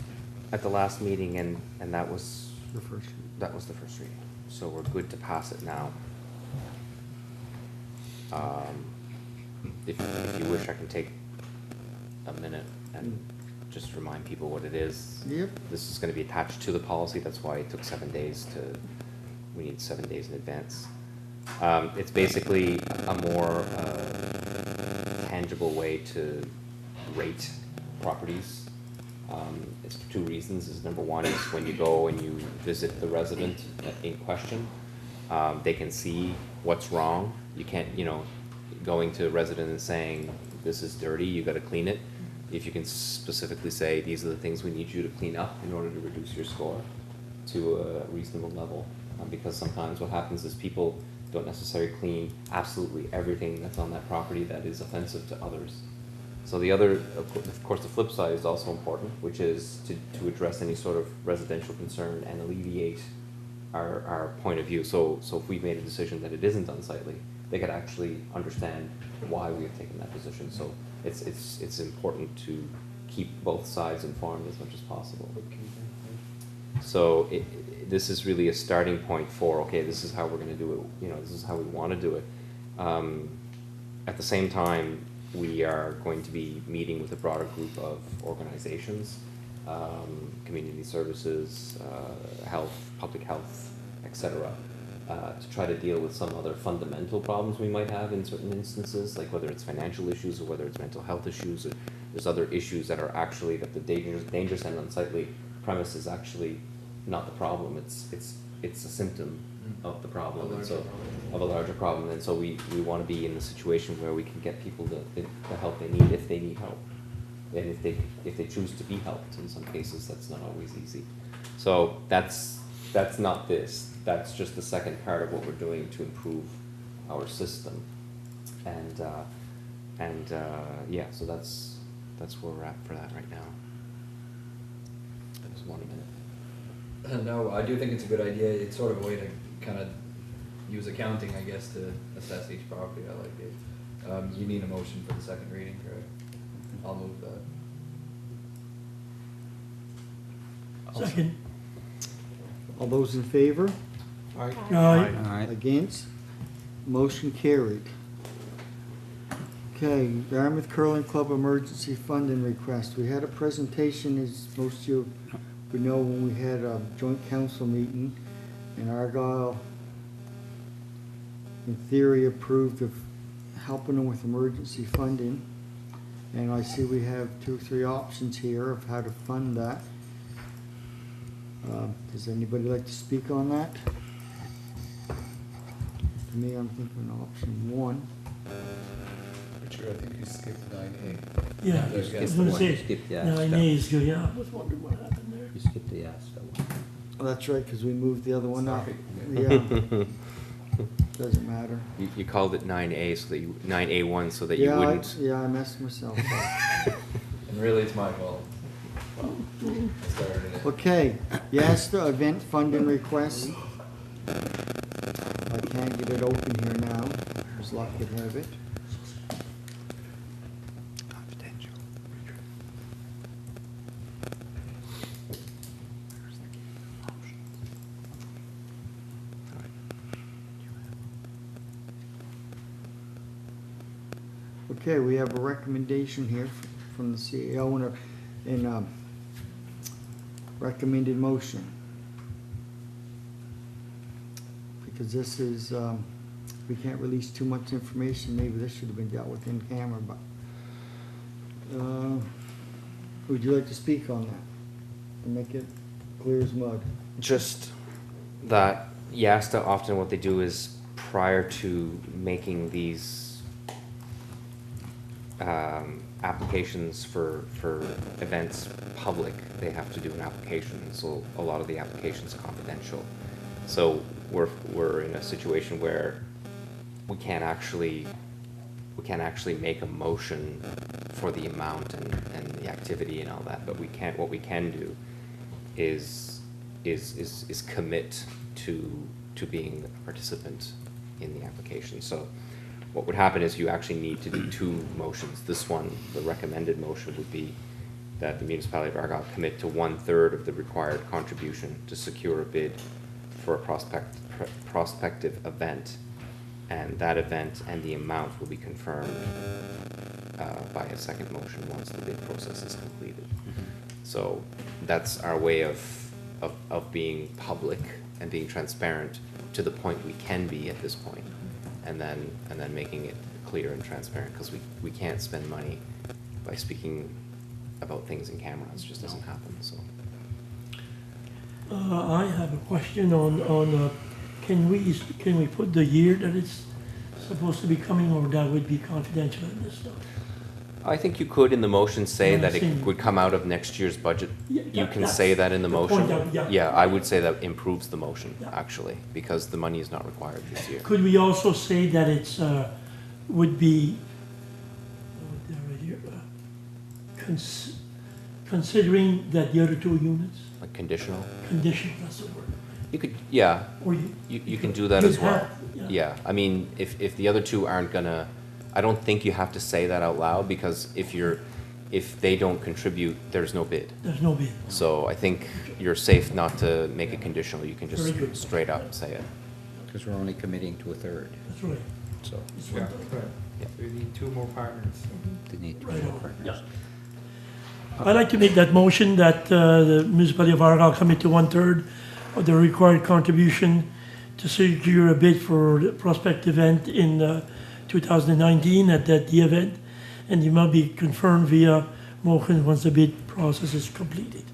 at the last meeting and that was, The first. that was the first reading. So we're good to pass it now. If you wish, I can take a minute and just remind people what it is. Yep. This is gonna be attached to the policy, that's why it took 7 days we need 7 days in advance. It's basically a more tangible way to rate properties. It's for two reasons. Number one is when you go and you visit the resident in question, they can see what's wrong. You can't, going to a resident and saying, this is dirty, you gotta clean it. If you can specifically say, these are the things we need you to clean up in order to reduce your score to a reasonable level. Because sometimes what happens is people don't necessarily clean absolutely everything that's on that property that is offensive to others. So the other, of course, the flip side is also important, which is to address any sort of residential concern and alleviate our point of view. So if we've made a decision that it isn't unsightly, they could actually understand why we have taken that position. So it's important to keep both sides informed as much as possible. So this is really a starting point for, okay, this is how we're gonna do it, this is how we wanna do it. At the same time, we are going to be meeting with a broader group of organizations, community services, health, public health, etc., to try to deal with some other fundamental problems we might have in certain instances, like whether it's financial issues or whether it's mental health issues. Or there's other issues that are actually, that the dangerous and unsightly premise is actually not the problem, it's a symptom of the problem, and so, of a larger problem, and so we want to be in the situation where we can get people the help they need if they need help, and if they choose to be helped. In some cases, that's not always easy. So that's not this. That's just the second part of what we're doing to improve our system, and yeah. So that's where we're at for that right now. Just 1 minute. No, I do think it's a good idea. It's sort of a way to kind of use accounting, I guess, to assess each property. I like it. You need a motion for the second reading, correct? I'll move that. Second. All those in favor? Aye. Alright, Against? Motion carried. Okay, Yarmouth Curling Club emergency funding request. We had a presentation, as most of you would know, when we had a joint council meeting, and Argyle, in theory, approved of helping them with emergency funding. And I see we have 2 or 3 options here of how to fund that. Does anybody like to speak on that? To me, I'm thinking option 1. Richard, I think you skipped 9A. Yeah, I There's was gonna say, skip the nine YASTA. A's go, yeah, I was wondering what happened there. You skipped the YASTA one. Oh, that's right, because we moved the other one up. Sorry. Yeah. Doesn't matter. You called it 9A so that 9A1 so that you Yeah, wouldn't. yeah, I messed myself up. And really, it's my fault. I started it. Okay, YASTA event funding request. I can't get it open here now. There's luck to have it. Confidential. Okay, we have a recommendation here from the CEO and recommended motion. Because this is, we can't release too much information, maybe this should have been dealt with in camera, but, would you like to speak on that? And make it clear as mud? Just that YASTA, often what they do is prior to making these applications for events public, they have to do an application, so a lot of the applications are confidential. So we're in a situation where we can't actually make a motion for the amount and the activity and all that, but what we can do is commit to being a participant in the application. So what would happen is you actually need to do two motions. This one, the recommended motion would be that the municipality of Argyle commit to 1/3 of the required contribution to secure a bid for a prospective event. And that event and the amount will be confirmed by a second motion once the bid process is completed. So that's our way of being public and being transparent to the point we can be at this point, and then making it clear and transparent, because we can't spend money by speaking about things in camera. It just doesn't happen. So I have a question on can we put the year that it's supposed to be coming, or that would be confidential in this stuff? I think you could in the motion say Yeah, that I see. it would come out of next year's budget. Yeah, You can that's say that in the the motion. point of- yeah. Yeah, I would say that improves the motion, Yeah. actually, because the money is not required this year. Could we also say that it's, would be, right here, considering that the other two units, Like conditional. conditional, that's the word. You could, yeah, Or you can do that you'd as well. have- Yeah, I mean, if the other two aren't gonna, I don't think you have to say that out loud, because if they don't contribute, there's no bid. There's no bid. So I think you're safe not to make it conditional. You can just Very good. straight up say it. Because we're only committing to 1/3, That's right. so It's Yeah, right. right. Yeah. We need two more partners. they need two Right more on. partners. I'd like to make that motion that the municipality of Argyle commit to 1/3 of the required contribution to secure a bid for the prospect event in 2019 at the event, and it will be confirmed via motion once the bid process is completed.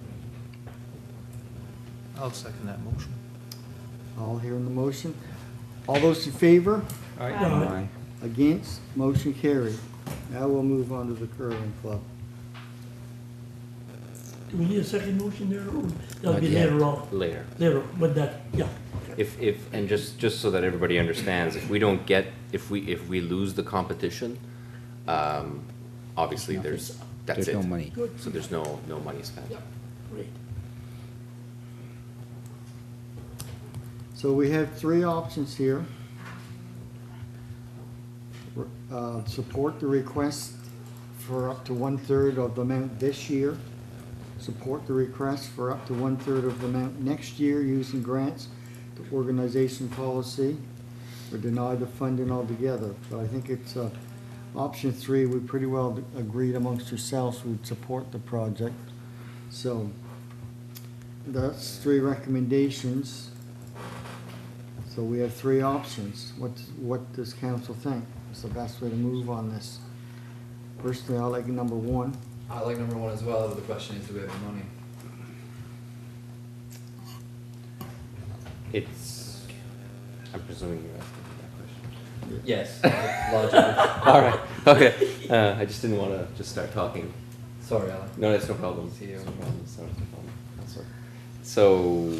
I'll second that motion. All here in the motion. All those in favor? Aye. Aye. Against? Motion carried. Now we'll move on to the curling club. Do we need a second motion there, or that'll Not be yet. later on? Later. Later, but that, yeah. If, and just so that everybody understands, if we don't get, if we lose the competition, obviously that's There's it. no money. Good. So there's no money spent. Yeah, great. So we have three options here. Support the request for up to 1/3 of the amount this year. Support the request for up to 1/3 of the amount next year using grants to organization policy, or deny the funding altogether. But I think it's option 3, we pretty well agreed amongst yourselves we'd support the project. So that's 3 recommendations. So we have 3 options. What does council think? What's the best way to move on this? Personally, I like number 1. I like number 1 as well, but the question is, do we have the money? It's, I'm presuming you're asking me that question. Yes, logically. All right, okay. I just didn't want to just start talking. Sorry, Alan. No, that's no problem. See you. That's no problem. That's no problem. Counselor. So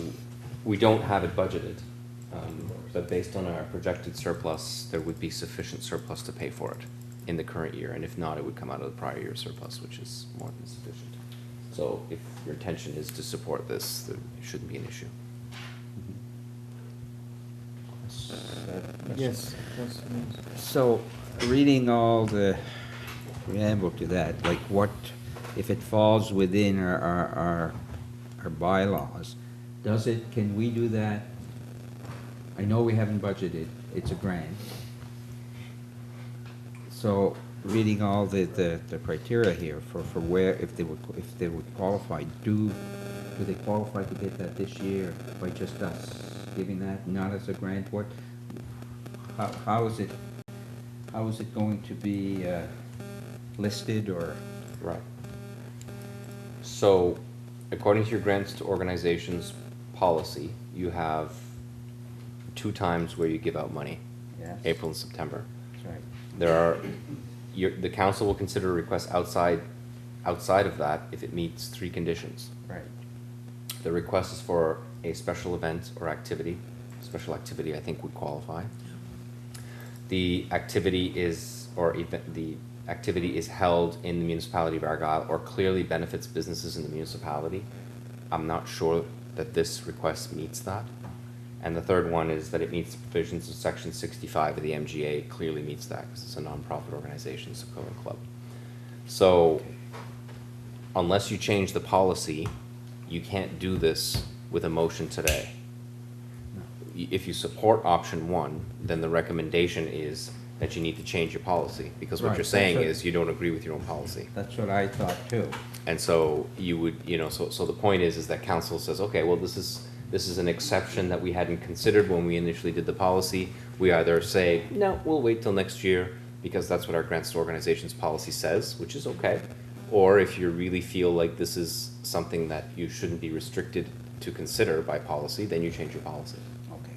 we don't have it budgeted, but based on our projected surplus, there would be sufficient surplus to pay for it in the current year, and if not, it would come out of the prior year surplus, which is more than sufficient. So if your intention is to support this, then it shouldn't be an issue. Yes. So, reading all the preamble to that, like what, if it falls within our bylaws, can we do that? I know we haven't budgeted, it's a grant. So, reading all the criteria here for where, if they would qualify, do they qualify to get that this year by just us giving that, not as a grant? How is it going to be listed, or? Right. So, according to your grants to organizations policy, you have 2 times where you give out money, Yes. April and September. That's right. There are, the council will consider a request outside of that if it meets 3 conditions. Right. The request is for a special event or activity. Special activity, I think, would qualify. The activity is, the activity is held in the municipality of Argyle or clearly benefits businesses in the municipality. I'm not sure that this request meets that. And the third one is that it meets the provisions of section 65 of the MGA, clearly meets that because it's a nonprofit organization, it's a curling club. So unless you change the policy, you can't do this with a motion today. If you support option one, then the recommendation is that you need to change your policy, because what Right, you're saying that's right. is you don't agree with your own policy. That's what I thought too. And so you would, so the point is that council says, okay, well, this is an exception that we hadn't considered when we initially did the policy. We either say, no, we'll wait till next year, because that's what our grants to organizations policy says, which is okay. Or if you really feel like this is something that you shouldn't be restricted to consider by policy, then you change your policy. Okay.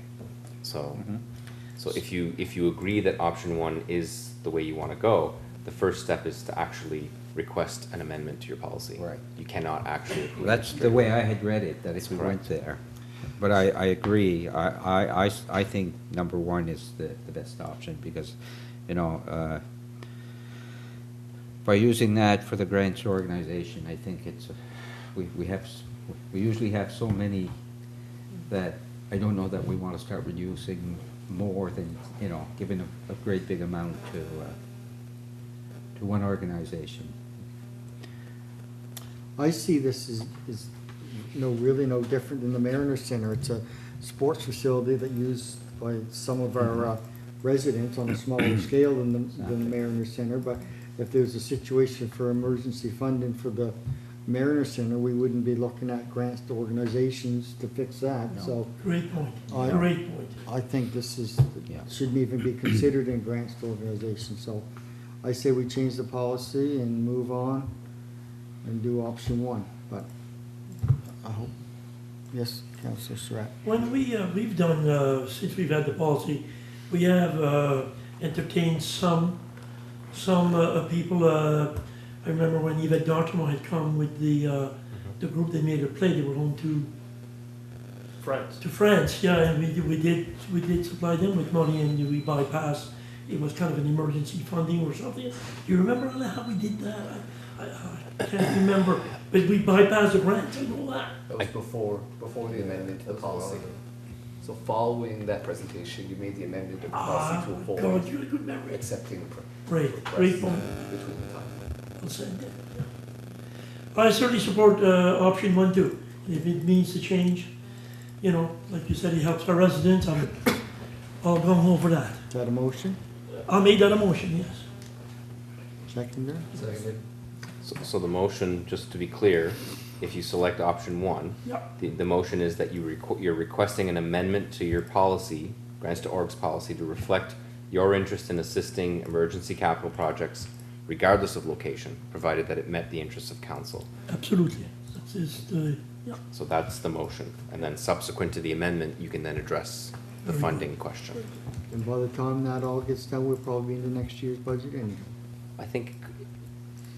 So, Mhm. so if you agree that option one is the way you want to go, the first step is to actually request an amendment to your policy. Right. You cannot actually. Well, that's the way I had read it, that if we went there. But I agree, I think number one is the best option, because, by using that for the grants organization, I think it's, we usually have so many that I don't know that we want to start reducing more than, giving a great big amount to one organization. I see this as really no different than the Mariner Center. It's a sports facility that used by some of our residents on a smaller scale than the Mariner Center, but if there's a situation for emergency funding for the Mariner Center, we wouldn't be looking at grants to organizations to fix that, No. so. Great point, I- great point. I think this is, Yeah. shouldn't even be considered in grants to organizations, so I say we change the policy and move on and do option one, but I hope, yes, Councillor Surratt. When we've done, since we've had the policy, we have entertained some people, I remember when Yvette Dartmouth had come with the group that made her play, they were going to France, yeah, and we did supply them with money, and we bypassed, it was kind of an emergency funding or something. Do you remember how we did that? I can't remember, but we bypassed the grant, I know that. That was before the amendment to the policy. So following that presentation, you made the amendment of the policy to God, avoid you had a good memory. accepting the Great requests point. between the time. I'll send it. I certainly support option one too. If it means to change, like you said, it helps our residents, I'll go home for that. Is that a motion? I'll make that a motion, yes. Seconder? Seconded. So the motion, just to be clear, if you select option one, Yeah. the motion is that you're requesting an amendment to your policy, grants to orgs policy, to reflect your interest in assisting emergency capital projects regardless of location, provided that it met the interests of council. Absolutely. That's just, yeah. So that's the motion. And then subsequent to the amendment, you can then address the Very good. funding question. And by the time that all gets done, we'll probably be into next year's budget anyway. I think,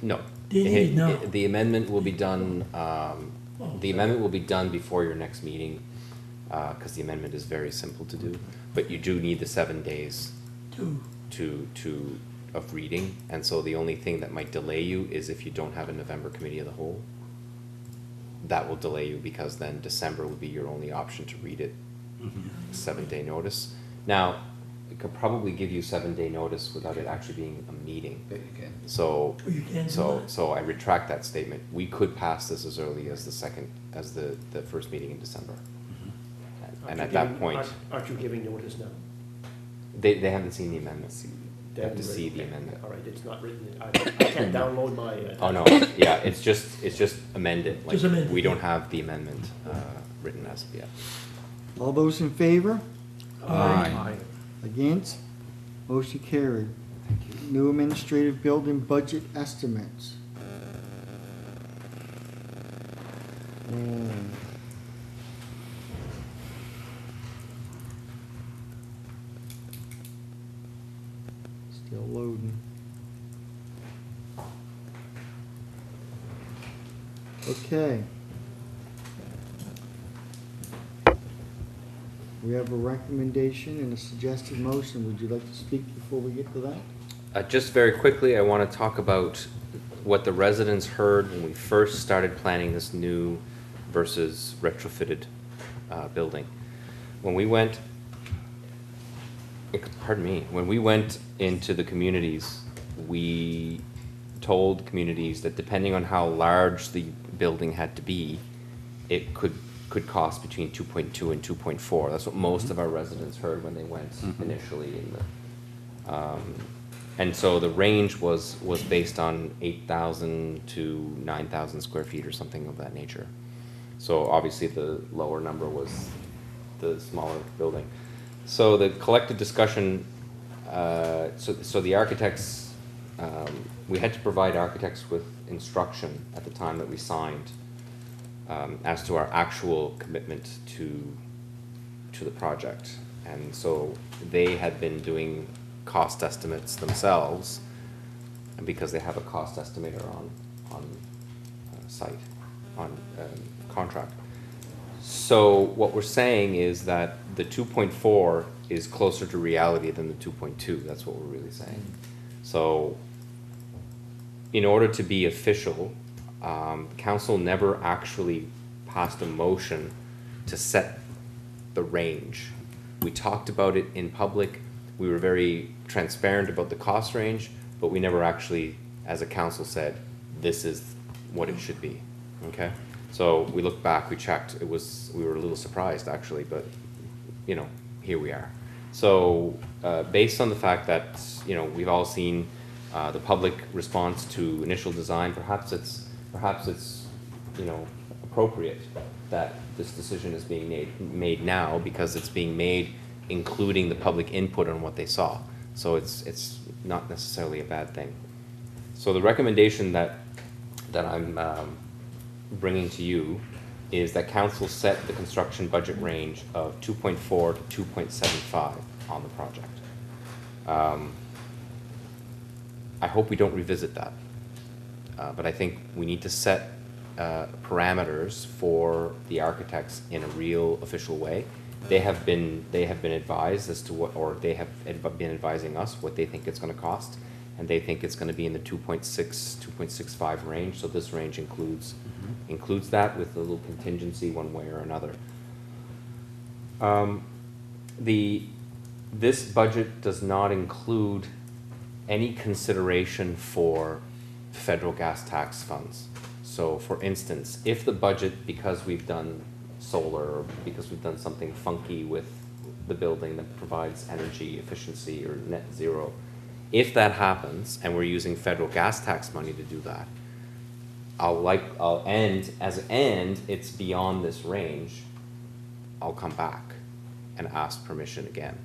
no. They need it now. The amendment will be done, the amendment will be done before your next meeting, because the amendment is very simple to do. But you do need the 7 days of reading, and so the only thing that might delay you is if you don't have a November committee of the whole. That will delay you, because then December will be your only option to read it, 7-day notice. Now, it could probably give you 7-day notice without it actually being a meeting. But you can. So, Oh, you can't do that? so I retract that statement. We could pass this as early as the first meeting in December. And at that point, Aren't you giving notice now? they haven't seen the amendments. They have to haven't see written the it. amendment. All right, it's not written, I can't download my. Oh, no, yeah, it's just amended. Like, Just amended, we don't yeah. have the amendment, written as of yet. All those in favor? Aye. Against? Motion carried. New administrative building budget estimates. Still loading. Okay. We have a recommendation and a suggested motion. Would you like to speak before we get to that? Just very quickly, I want to talk about what the residents heard when we first started planning this new versus retrofitted building. when we went, pardon me, when we went into the communities, we told communities that depending on how large the building had to be, it could cost between 2.2 and 2.4. That's what most of our residents heard when they went initially in the, and so the range was based on 8,000 to 9,000 square feet or something of that nature. So obviously the lower number was the smaller building. So the collective discussion, so the architects, we had to provide architects with instruction at the time that we signed as to our actual commitment to the project. And so they had been doing cost estimates themselves, and because they have a cost estimator on site, on contract. So what we're saying is that the 2.4 is closer to reality than the 2.2. That's what we're really saying. So in order to be official, council never actually passed a motion to set the range. We talked about it in public. We were very transparent about the cost range, but we never actually, as a council, said, this is what it should be, okay? So we looked back, we checked, we were a little surprised actually, but you know, here we are. So based on the fact that, you know, we've all seen the public response to initial design, perhaps it's, you know, appropriate that this decision is being made now, because it's being made including the public input on what they saw. So it's not necessarily a bad thing. So the recommendation that I'm bringing to you is that council set the construction budget range of 2.4 to 2.75 on the project. I hope we don't revisit that, but I think we need to set parameters for the architects in a real official way. They have been advised as to what, or they have been advising us what they think it's going to cost, and they think it's going to be in the 2.6, 2.65 range. So this range includes that with a little contingency one way or another. This budget does not include any consideration for federal gas tax funds. So for instance, if the budget, because we've done solar, or because we've done something funky with the building that provides energy efficiency or net zero, if that happens and we're using federal gas tax money to do that, it's beyond this range, I'll come back and ask permission again.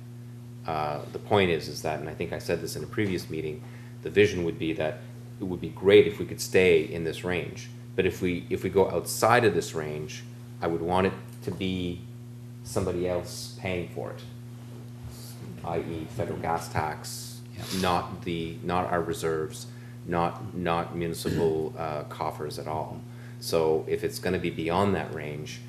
The point is that, and I think I said this in a previous meeting, the vision would be that it would be great if we could stay in this range. But if we go outside of this range, I would want it to be somebody else paying for it, i.e. federal gas tax, not our reserves, not municipal coffers at all. So if it's going to be beyond that range,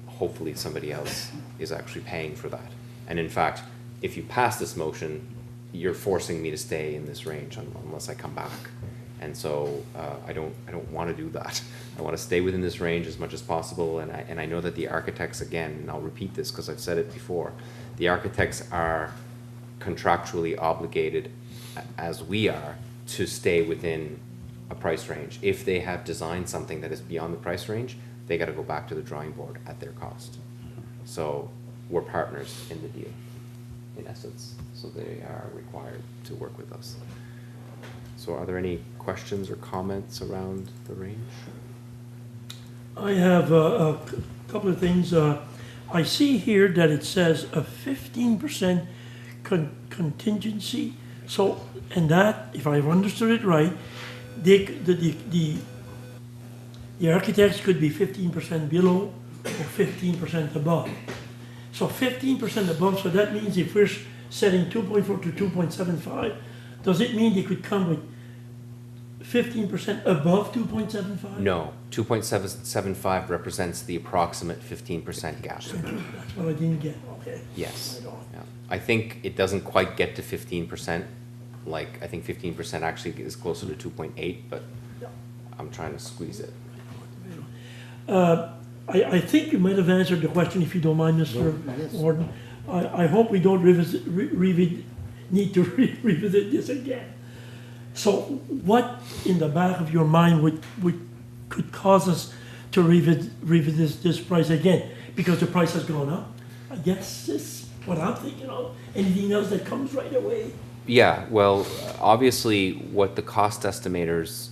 hopefully somebody else is actually paying for that. And in fact, if you pass this motion, you're forcing me to stay in this range unless I come back. And so I don't want to do that. I want to stay within this range as much as possible. And I know that the architects, again, and I'll repeat this because I've said it before, the architects are contractually obligated, as we are, to stay within a price range. If they have designed something that is beyond the price range, they got to go back to the drawing board at their cost. So we're partners in the deal, in essence. So they are required to work with us. So are there any questions or comments around the range? I have a couple of things. I see here that it says a 15% contingency. So, and that, if I've understood it right, the architects could be 15% below or 15% above. So 15% above, so that means if we're setting 2.4 to 2.75, does it mean they could come with 15% above 2.75? No, 2.75 represents the approximate 15% gap. That's what I didn't get, okay. Yes. Yeah. I think it doesn't quite get to 15%. Like, I think 15% actually is closer to 2.8, but I'm trying to squeeze it. I think you might have answered the question, if you don't mind, Mr. Yes. Warden. I hope we don't need to revisit this again. So what in the back of your mind could cause us to revisit this price again? Because the price has gone up. I guess is what I'm thinking of. Anything else that comes right away? Yeah, well, obviously, what the cost estimators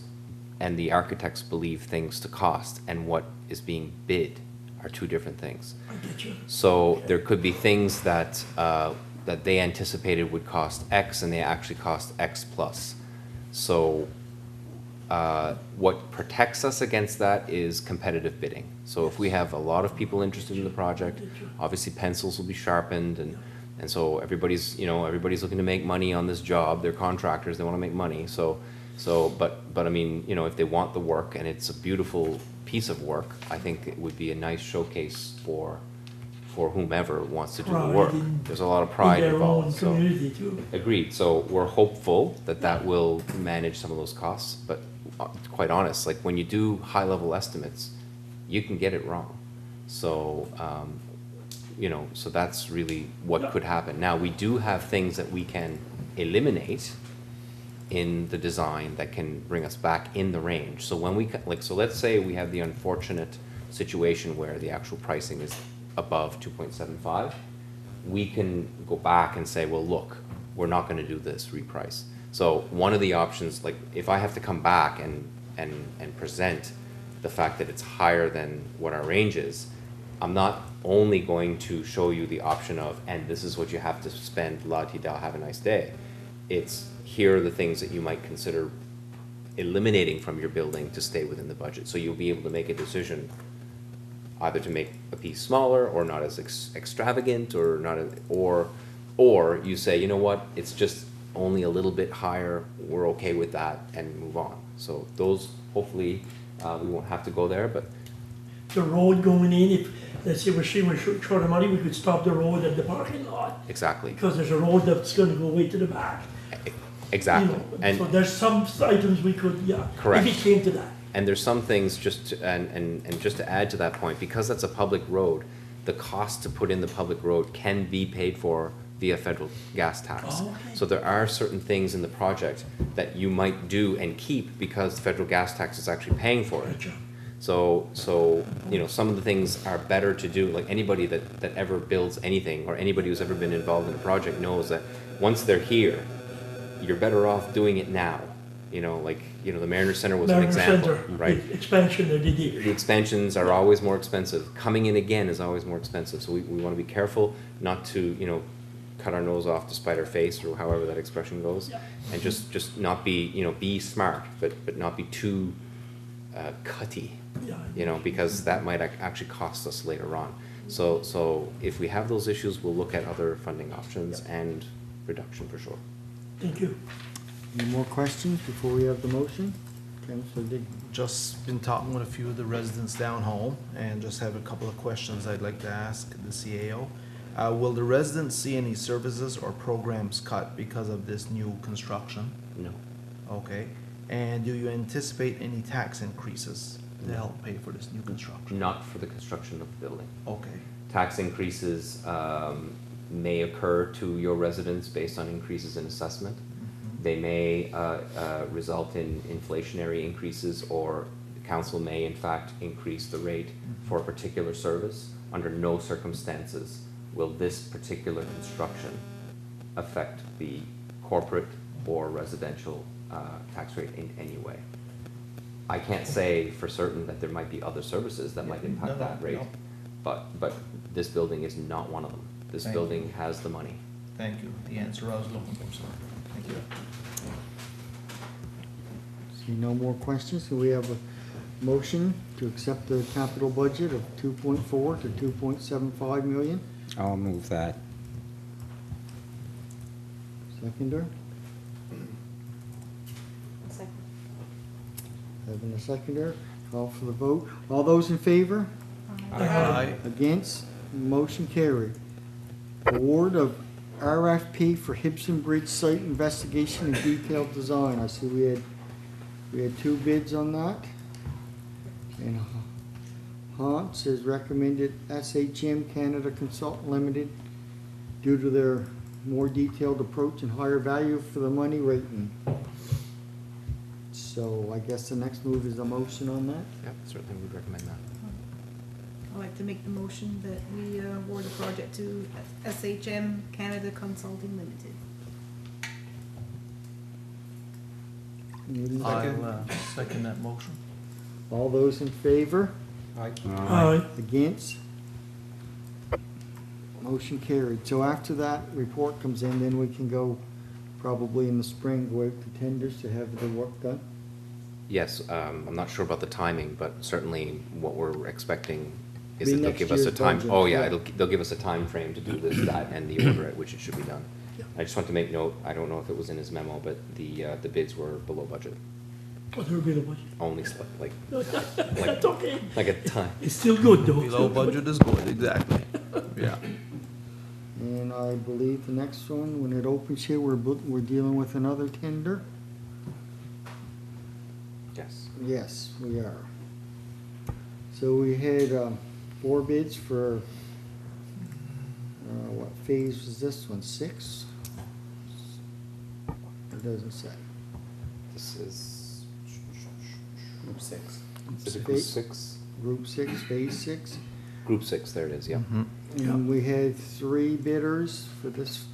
and the architects believe things to cost and what is being bid are two different things. I get you. So there could be things that, that they anticipated would cost X and they actually cost X plus. So what protects us against that is competitive bidding. So if we have a lot of people interested in the project, obviously pencils will be sharpened, and so everybody's looking to make money on this job. They're contractors, they want to make money. But I mean, if they want the work and it's a beautiful piece of work, I think it would be a nice showcase for whomever wants to do the work. There's a lot of pride involved. So agreed. So we're hopeful that will manage some of those costs. But quite honest, like when you do high-level estimates, you can get it wrong. So so that's really what could happen. Now we do have things that we can eliminate in the design that can bring us back in the range. So when so let's say we have the unfortunate situation where the actual pricing is above 2.75, we can go back and say, well, look, we're not going to do this reprice. So one of the options, like if I have to come back and present the fact that it's higher than what our range is, I'm not only going to show you the option of, and this is what you have to spend, la-ti-da, have a nice day. It's, here are the things that you might consider eliminating from your building to stay within the budget. So you'll be able to make a decision either to make a piece smaller or not as extravagant or not, or you say, you know what, it's just only a little bit higher, we're okay with that, and move on. So those, hopefully, we won't have to go there, but. The road going in, if, let's say we're short of money, we could stop the road at the parking lot. Exactly. Because there's a road that's gonna go way to the back. Exactly. And so there's some items we could, correct. If it came to that. And there's some things and just to add to that point, because that's a public road, the cost to put in the public road can be paid for via federal gas tax. Oh, okay. So there are certain things in the project that you might do and keep because the federal gas tax is actually paying for it. Gotcha. So some of the things are better to do. Like anybody that ever builds anything, or anybody who's ever been involved in a project knows that once they're here, you're better off doing it now. The Mariner Center was an example, right? The expansion that they did. The expansions are always more expensive. Coming in again is always more expensive. So we want to be careful not to, cut our nose off to spite our face, or however that expression goes, and just not be, be smart, but not be too cutty, because that might actually cost us later on. So if we have those issues, we'll look at other funding options and reduction for sure. Thank you. Any more questions before we have the motion? Councillor Digby. Just been talking with a few of the residents down home and just have a couple of questions I'd like to ask the CAO. Will the residents see any services or programs cut because of this new construction? No. Okay. And do you anticipate any tax increases to help pay for this new construction? Not for the construction of the building. Okay. Tax increases may occur to your residents based on increases in assessment. They may result in inflationary increases, or the council may in fact increase the rate for a particular service. Under no circumstances will this particular construction affect the corporate or residential tax rate in any way. I can't say for certain that there might be other services that might impact that rate, but this building is not one of them. This building has the money. Thank you. The answer I was looking for, sir. Thank you. See no more questions, so we have a motion to accept the capital budget of 2.4 to 2.75 million. I'll move that. Seconder, Second. having a seconder, call for the vote. All those in favor? Aye. Against? Motion carried. Award of RFP for Hipson Bridge site investigation and detailed design. I see we had two bids on that. And Hans has recommended SHM Canada Consultant Limited due to their more detailed approach and higher value for the money rating. So I guess the next move is a motion on that. Yep, certainly would recommend that. I'd like to make the motion that we award the project to SHM Canada Consulting Limited. I'll second that motion. All those in favor? Aye. Against? Motion carried. So after that report comes in, then we can go probably in the spring, go out to tenders to have the work done. Yes, I'm not sure about the timing, but certainly what we're expecting is Be that they'll next give us a year's time, budget, oh yeah, yeah. they'll give us a time frame to do this, that, and the order at which it should be done. I just want to make note, I don't know if it was in his memo, but the bids were below budget, What will be the budget? only like That's okay. like a time. It's still good though. Below budget is good, exactly. Yeah. And I believe the next one, when it opens here, we're dealing with another tender. Yes. Yes, we are. So we had 4 bids for, what phase was this one, 6? It doesn't say. This is Group 6. is it group 6? Group 6, phase 6. Group 6, there it is, yeah. And we had 3 bidders for this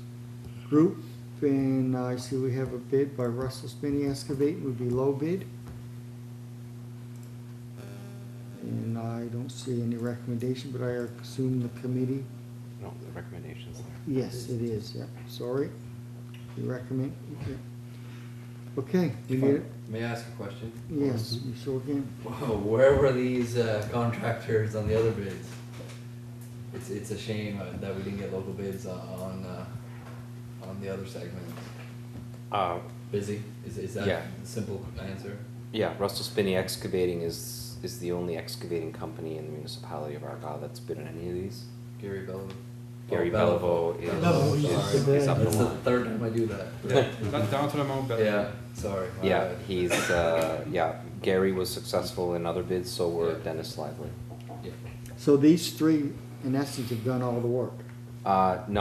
group, and I see we have a bid by Russell Spinney Excavate, would be low bid. And I don't see any recommendation, but I assume the committee, No, the recommendations there. yes, it is, yeah, sorry. You recommend, yeah. Okay, you get it? May I ask a question? Yes, you sure can. Whoa, where were these contractors on the other bids? It's a shame that we didn't get local bids on the other segments. Busy? Is that Yeah. the simple answer? Yeah, Russell Spinney Excavating is the only excavating company in the municipality of Argyle that's bid on any of these. Gary Bello? Gary Oh, Bellevaux Bellevaux, is yes. up That's the the line. third time I do that. Down to the Mount Bellevue. Yeah, sorry. my Yeah, bad. he's, Gary was successful in other bids, so were Yeah. Dennis Lively. Yeah. So these 3, in essence, have done all the work. Not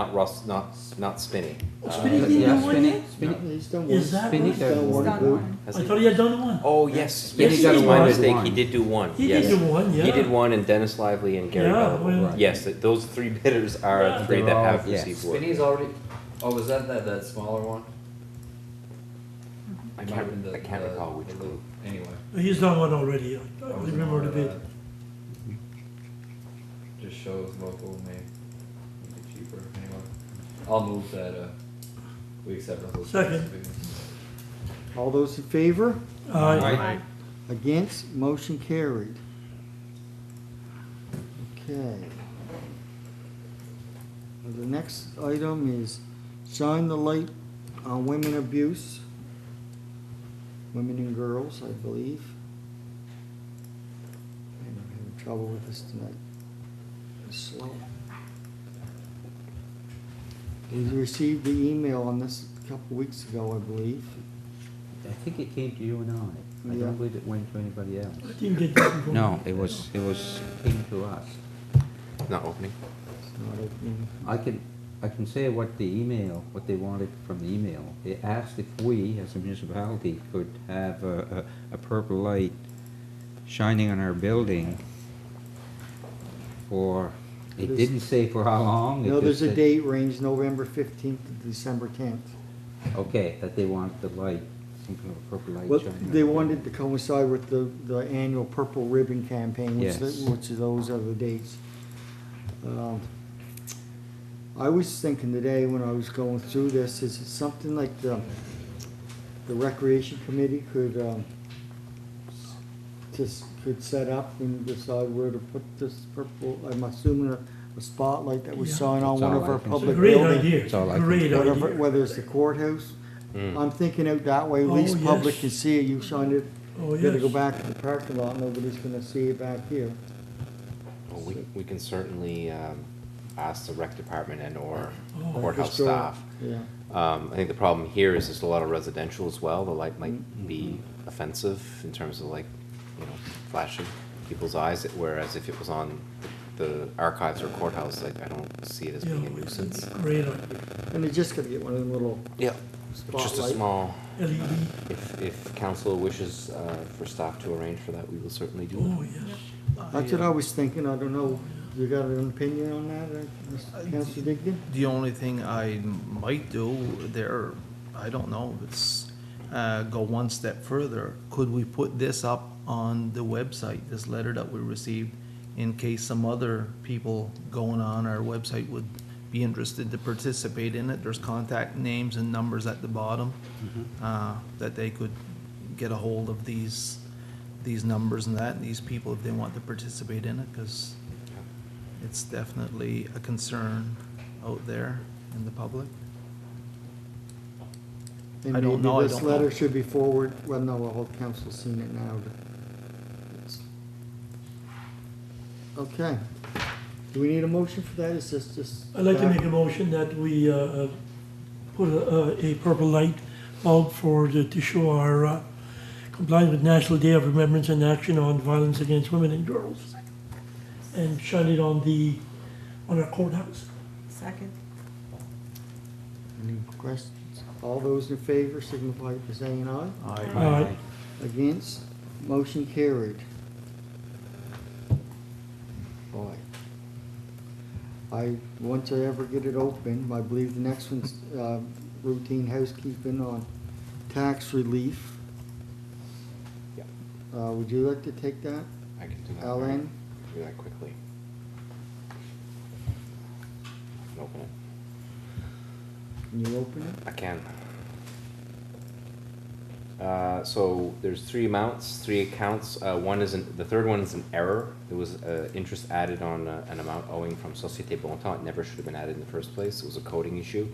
Spinney. Spinney didn't Yeah, do one Spinney, yet? Spinney, He's done Is one. that Spinney right? done Done one. one Done group. one. Has I he? thought he had done one. Oh, yes, Yes, Spinney he got did my one. mistake, he did do one, He yes. did do one, yeah. He did one, and Dennis Lively and Gary Yeah, Bellevaux. well- Yes, those 3 bidders are Yeah. 3 that They're all- have yes. received work. Spinney's already, oh, was that smaller one? I It might have been can't, I can't recall which the- group. Anyway. He's done one already. I I was remember the not, bid. Just shows local may make it cheaper, anyway. I'll move that, we accept Russell's. Second. All those in favor? Aye. Against, motion carried. Okay. The next item is shine the light on women abuse, women and girls, I believe. I'm having trouble with this tonight. It's slow. We received the email on this a couple weeks ago, I believe. I think it came to you and I. I Yeah. don't believe it went to anybody else. I didn't get that one. No, it came to us. Not opening. It's not opening. I can say what they wanted from the email. They asked if we, as a municipality, could have a purple light shining on our building for, it There's- didn't say for how long. it No, there's just a said- date range, November 15th to December 10th. Okay, that they want the light, some kind of a purple light Well, shining. on they the wanted to building. coincide with the annual Purple Ribbon Campaign, Yes. which those are the dates. I was thinking today when I was going through this, is it something like the Recreation Committee could, could set up and decide where to put this purple, I'm assuming a spotlight that would Yeah. shine on That's one all of I our can It's a public great buildings. idea. That's all I can- Great Whatever, idea. whether it's the courthouse, Mm. I'm thinking out that way, at Oh, least public yes. can see it, you shine it, Oh, you gotta go yes. back to the parking lot, nobody's gonna see it back here. Well, we can certainly ask the rec department and or Oh. courthouse Just go- staff. Yeah, I think the problem here is there's a lot of residential as well. The light might be offensive in terms of like, flashing. people's eyes, whereas if it was on the archives or courthouse, like, I don't see it as being a nuisance. Great idea. And you just gotta get one of them little Yeah, just a spotlight. small, LED. if council wishes for staff to arrange for that, we will certainly do Oh, that. yes. That's what I was thinking, I don't know, you got an opinion on that, Mr. Councilor Digdon? The only thing I might do there, I don't know, it's, go one step further. Could we put this up on the website, this letter that we received, in case some other people going on our website would be interested to participate in it? There's contact names and numbers at the bottom, that they could get a hold of these numbers and that, and these people if they want to participate in it, because it's definitely a concern out there in the public. And I don't maybe know, I this don't know. letter should be forward, well, no, the whole council's seen it now. Okay. Do we need a motion for that? Is this just? I'd like to make a motion that we put a purple light bulb to show our compliance with National Day of Remembrance and Action on Violence Against Women and Girls, and shine it on our courthouse. Second. Any questions? All those in favor signify by saying aye. Aye. Against? Motion carried. Boy. Once I ever get it open, I believe the next one's routine housekeeping on tax relief. Yeah. Would you like to take that, I can do that. Alan? Do that quickly. Can open it. Can you open it? I can. So there's three amounts, three accounts. The third one is an error. There was interest added on an amount owing from Société Bontemps. It never should have been added in the first place. It was a coding issue.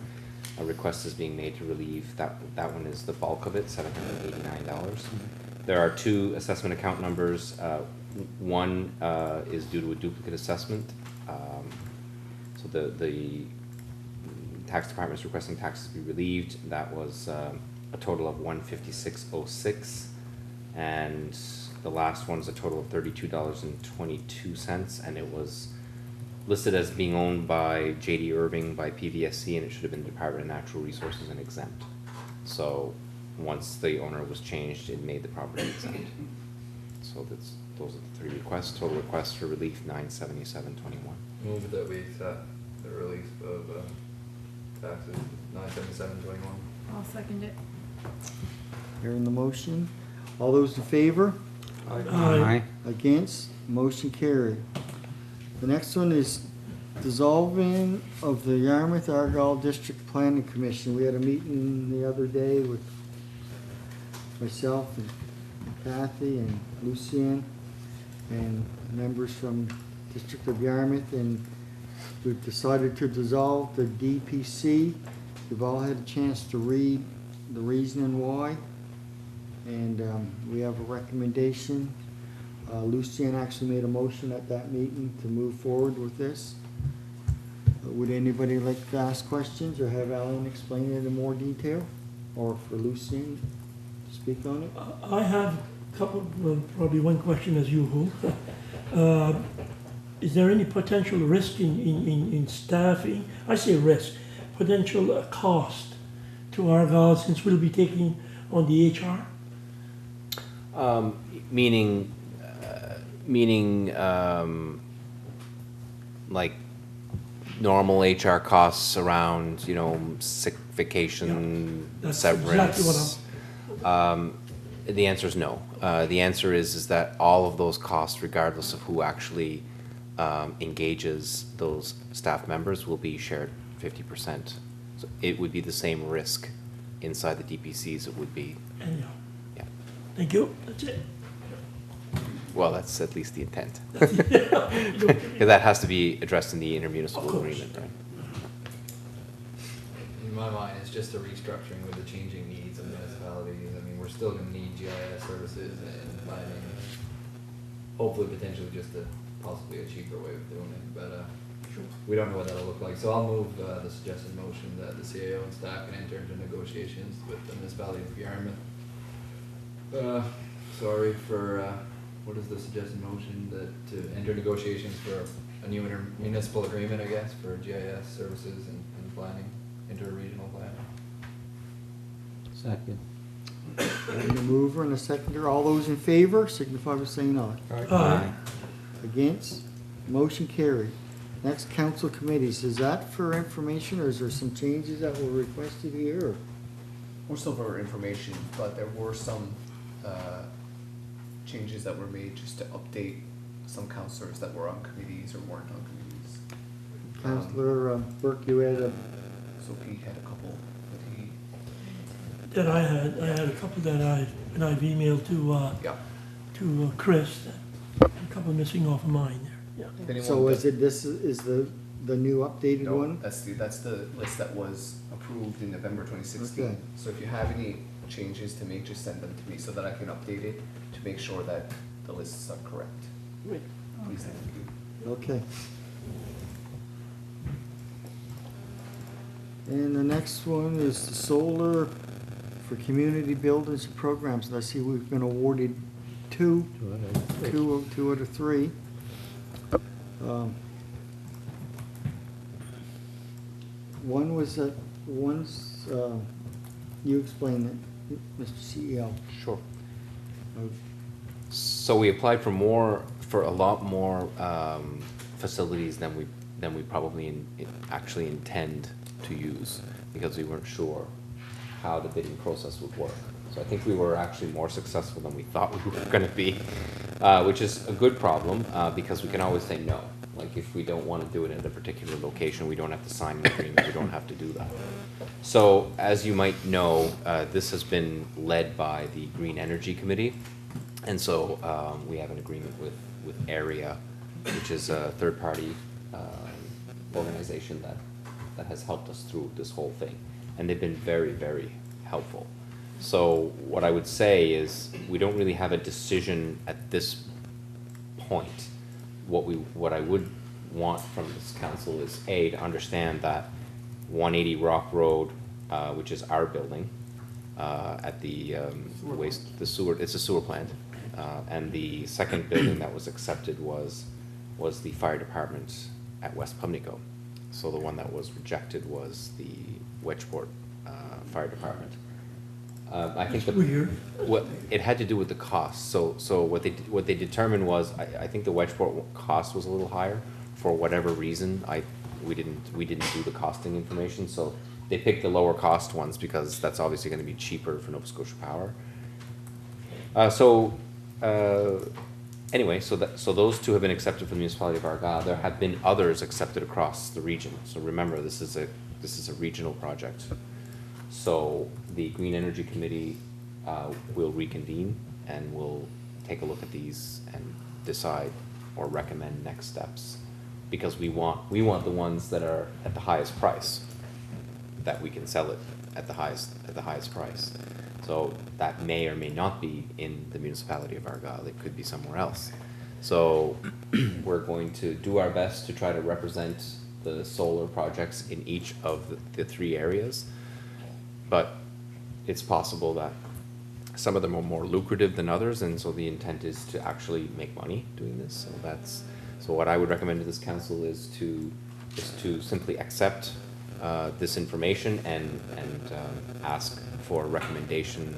A request is being made to relieve that. That one is the bulk of it, $789. There are two assessment account numbers. One is due to a duplicate assessment. So the tax department is requesting taxes be relieved. That was a total of $156.06, and the last one is a total of $32.22, and it was listed as being owned by J.D. Irving by PVSC, and it should have been Department of Natural Resources and exempt. So once the owner was changed, it made the property exempt. So those are the three requests. Total requests for relief $977.21. Move that we accept the release of taxes, $977.21. I'll second it. Hearing the motion. All those in favor? Aye. Against? Motion carried. The next one is dissolving of the Yarmouth-Argyle District Planning Commission. We had a meeting the other day with myself and Kathy and Lucian and members from District of Yarmouth, and we've decided to dissolve the DPC. We've all had a chance to read the reasoning why, and we have a recommendation. Lucian actually made a motion at that meeting to move forward with this. Would anybody like to ask questions or have Alan explain it in more detail, or for Lucian to speak on it? I have a couple, well, probably one question as usual. Is there any potential risk in staffing? I say risk, potential cost to Argyle since we'll be taking on the HR? Meaning, like normal HR costs around, sick, vacation, That's severance. exactly what The answer is no. The answer is that all of those costs, regardless of who actually engages those staff members, will be shared 50%. So it would be the same risk inside the DPCs it would be. Anyhow, Yeah. thank you, that's it. Well, that's at least the intent. Because that has to be addressed in the intermunicipal Of course. agreement, right? In my mind, it's just a restructuring with the changing needs of municipalities. I mean, we're still gonna need GIS services and planning. Hopefully, potentially just possibly a cheaper way of doing it, but, we don't know what that'll look like. So I'll move, the suggested motion that the CAO and staff can enter into negotiations with the municipality of Yarmouth. Sorry for, what is the suggested motion that to enter negotiations for a new intermunicipal agreement, I guess, for GIS services and planning, interregional planning? Second. And the mover and the seconder, all those in favor, signify by saying aye. Aye. Against? Motion carried. Next, council committees, is that for information, or is there some changes that were requested here? or- More so for information, but there were some changes that were made just to update some councillors that were on committees or weren't on committees. Councillor Burke, you had a, So Pete had a couple that he, That I had a couple that I've emailed yeah. to Chris, a couple missing off of mine there, yeah. If anyone so does- is it, this is the new updated No, one? that's the list that was approved in November 2016. Okay. So if you have any changes to make, just send them to me so that I can update it to make sure that the lists are correct. Right. Please, thank you. Okay. And the next one is the solar for community buildings and programs. And I see we've been awarded two out of three. One was you explained it, Mr. CEO. Sure. So we applied for a lot more facilities than we probably actually intend to use, because we weren't sure how the bidding process would work. So I think we were actually more successful than we thought we were going to be, which is a good problem, because we can always say no. Like if we don't want to do it in a particular location, we don't have to sign an agreement, we don't have to do that. So as you might know, this has been led by the Green Energy Committee. And so we have an agreement with Erika, which is a third-party organization that has helped us through this whole thing. And they've been very, very helpful. So what I would say is we don't really have a decision at this point. What I would want from this council is to understand that 180 Rock Road, which is our building, at the sewer, it's a sewer plant. And the second building that was accepted was the fire department at West Pubnico. So the one that was rejected was the Wedgeport fire department. I think what it had to do with the cost. So what they determined was I think the Wedgeport cost was a little higher for whatever reason. We didn't do the costing information, so they picked the lower cost ones because that's obviously going to be cheaper for Nova Scotia Power. Anyway, so those two have been accepted for the municipality of Argyle. There have been others accepted across the region. So remember, this is a regional project. So the Green Energy Committee will reconvene and will take a look at these and decide or recommend next steps, because we want the ones that are at the highest price, that we can sell it at the highest price. So that may or may not be in the municipality of Argyle. It could be somewhere else. So we're going to do our best to try to represent the solar projects in each of the three areas. But it's possible that some of them are more lucrative than others, and so the intent is to actually make money doing this. So what I would recommend to this council is to simply accept this information and ask for a recommendation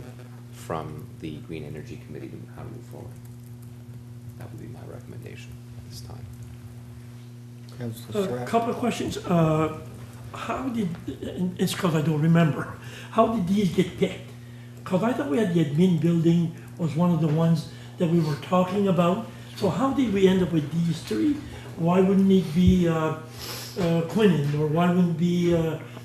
from the Green Energy Committee on how to move forward. That would be my recommendation this time. Councillor A Surratt. couple of questions. How did, and it's because I don't remember, how did these get picked? Because I thought we had the admin building was one of the ones that we were talking about. So how did we end up with these three? Why wouldn't it be Quinnen, or why wouldn't it be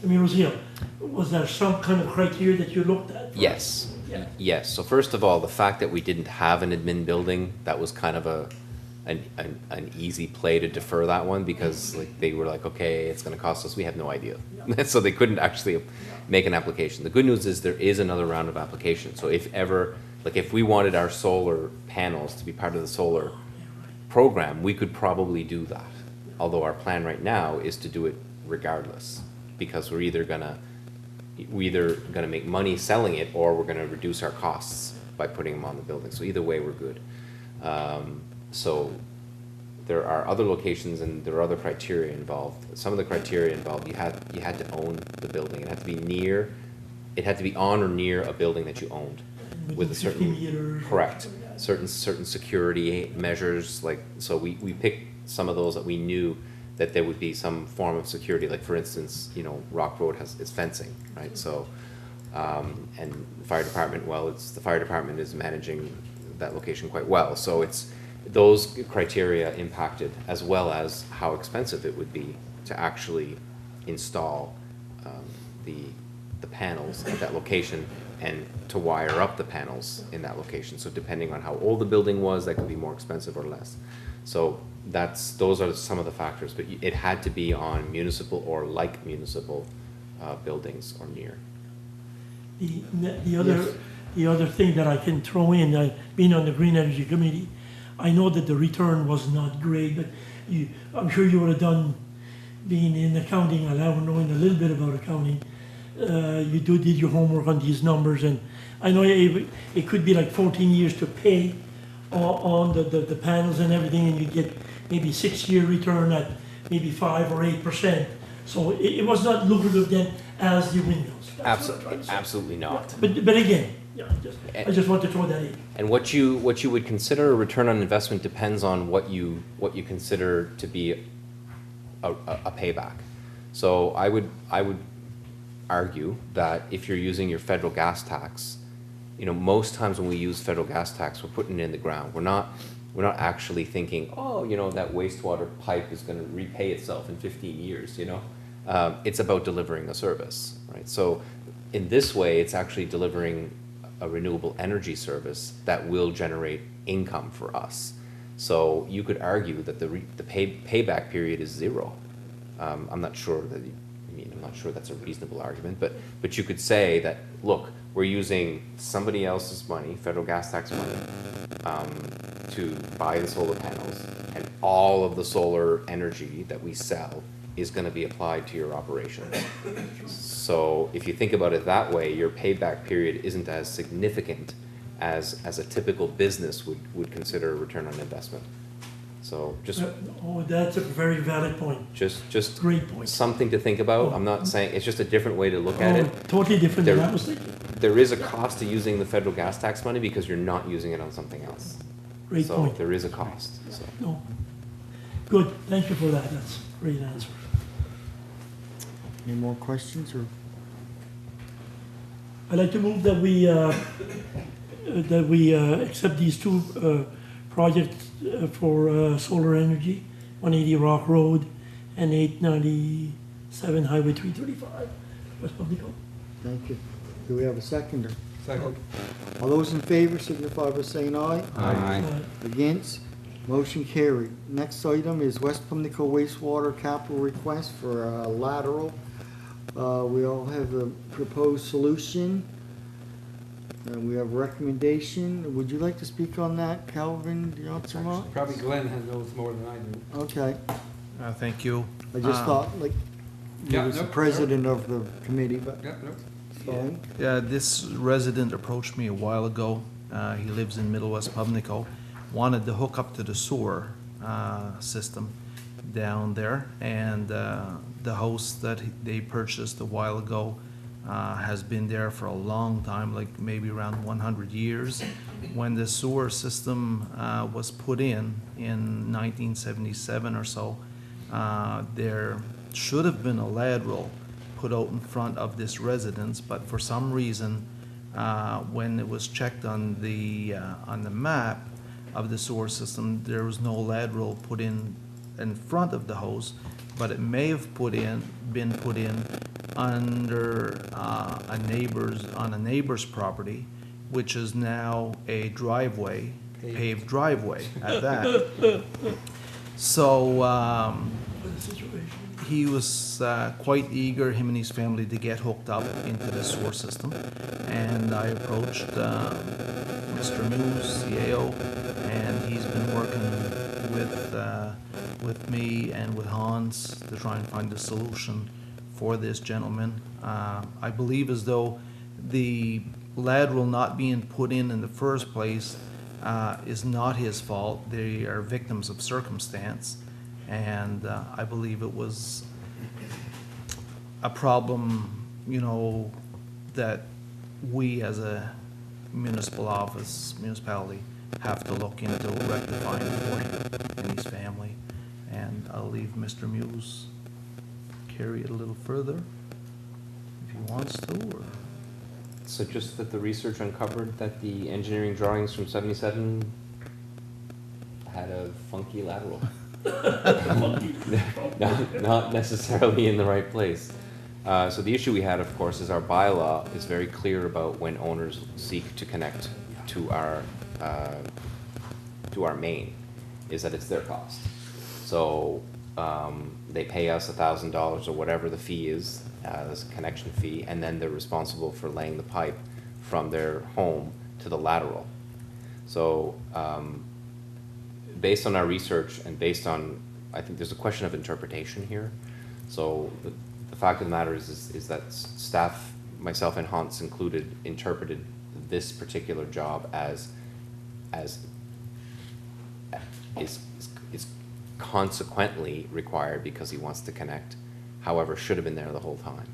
Amiral's Hill? Was there some kind of criteria that you looked at? Yes. Yeah. Yes. So first of all, the fact that we didn't have an admin building, that was kind of an easy play to defer that one, because like they were like, okay, it's going to cost us. We have no idea, so they couldn't actually make an application. The good news is there is another round of application. So if ever, like if we wanted our solar panels to be part of the solar program, we could probably do that. Although our plan right now is to do it regardless, because we're either gonna make money selling it, or we're gonna reduce our costs by putting them on the building. So either way, we're good. So there are other locations and there are other criteria involved. Some of the criteria involved, you had to own the building. It had to be on or near a building that you owned with a 50 certain, meters. correct, certain security measures. Like, so we picked some of those that we knew that there would be some form of security. Like, for instance, you know, Rock Road has its fencing, right? So, and the fire department, well, the fire department is managing that location quite well. So it's those criteria impacted, as well as how expensive it would be to actually install the panels at that location and to wire up the panels in that location. So depending on how old the building was, that could be more expensive or less. So those are some of the factors, but it had to be on municipal or like municipal buildings or near. The other thing that I can throw in, being on the Green Energy Committee, I know that the return was not great, but I'm sure you would have done, being in accounting, knowing a little bit about accounting, you did your homework on these numbers, and I know it could be like 14 years to pay on the panels and everything, and you get maybe 6-year return at maybe 5 or 8%. So it was not lucrative then as the windows. Absolutely not. But again, yeah, I just want to throw that in. And what you would consider a return on investment depends on what you consider to be a payback. So I would argue that if you're using your federal gas tax, you know, most times when we use federal gas tax, we're putting it in the ground. We're not actually thinking, oh, you know, that wastewater pipe is going to repay itself in 15 years. You know, it's about delivering a service, right? So in this way, it's actually delivering a renewable energy service that will generate income for us. So you could argue that the payback period is 0. I'm not sure that. I'm not sure that's a reasonable argument, but you could say that, look, we're using somebody else's money, federal gas tax money, to buy the solar panels, and all of the solar energy that we sell is going to be applied to your operations. So if you think about it that way, your payback period isn't as significant as a typical business would consider a return on investment. So just that's a very valid point. Just great point. Something to think about. I'm not saying it's just a different way to look at it. Totally different than I was thinking. There is a cost to using the federal gas tax money because you're not using it on something else. Great point. There is a cost. So. No. Good. Thank you for that. That's a great answer. Any more questions or? I'd like to move that we accept these two projects for solar energy, 180 Rock Road and 897 Highway 335, West Pubnico. Thank you. Do we have a seconder? Second. All those in favor signify by saying aye. Aye. Against? Motion carried. Next item is West Pubnico Wastewater capital request for a lateral. We all have a proposed solution. And we have recommendation. Would you like to speak on that, Calvin? Do you want some more? Probably Glenn knows more than I do. Okay. Thank you. I just thought, like, he Yeah, was the nope, president of the committee, but Yeah, no. fine. Yeah, this resident approached me a while ago. He lives in Middle West Pubnico, wanted to hook up to the sewer system down there, and the house that they purchased a while ago has been there for a long time, like maybe around 100 years. When the sewer system was put in 1977 or so, there should have been a lateral put out in front of this residence, but for some reason, when it was checked on the map of the sewer system, there was no lateral put in front of the house, but it may have been put in under on a neighbor's property, which is now a driveway, paved driveway at that. So he was quite eager, him and his family, to get hooked up into the sewer system, and I approached Mr. News, CAO, and he's been working with me and with Hans to try and find a solution for this gentleman. I believe as though the lateral not being put in the first place is not his fault. They are victims of circumstance, and I believe it was a problem, you know, that we as a municipality have to look into rectifying for him and his family. And I'll leave Mr. Muse carry it a little further if he wants to, or... So just that the research uncovered that the engineering drawings from 77 had a funky lateral. Not necessarily in the right place. So the issue we had, of course, is our bylaw is very clear about when owners seek to connect to our main, is that it's their cost. So they pay us $1,000 or whatever the fee is, as a connection fee, and then they're responsible for laying the pipe from their home to the lateral. So based on our research and based on, I think there's a question of interpretation here. So the fact of the matter is that staff, myself and Hans included, interpreted this particular job as is consequently required because he wants to connect, however, should have been there the whole time.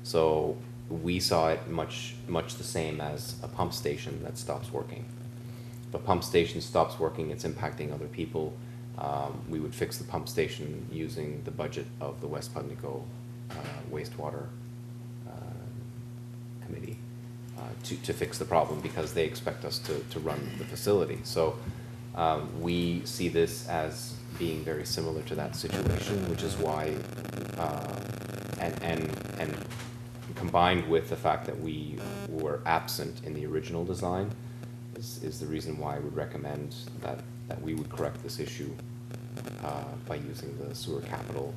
So we saw it much the same as a pump station that stops working. If a pump station stops working, it's impacting other people. We would fix the pump station using the budget of the West Pubnico Wastewater Committee to fix the problem because they expect us to run the facility. So we see this as being very similar to that situation, which is why, and combined with the fact that we were absent in the original design, is the reason why I would recommend that we would correct this issue by using the sewer capital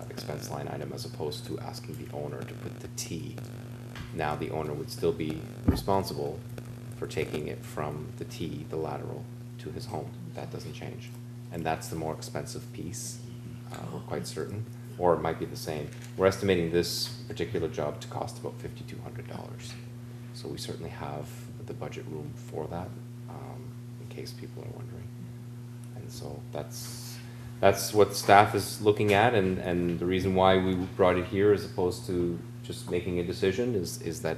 expense line item as opposed to asking the owner to put the T. Now the owner would still be responsible for taking it from the T, the lateral, to his home. That doesn't change. And that's the more expensive piece, we're quite certain, or it might be the same. We're estimating this particular job to cost about $5,200. So we certainly have the budget room for that, in case people are wondering. And so that's what staff is looking at, and the reason why we brought it here as opposed to just making a decision is that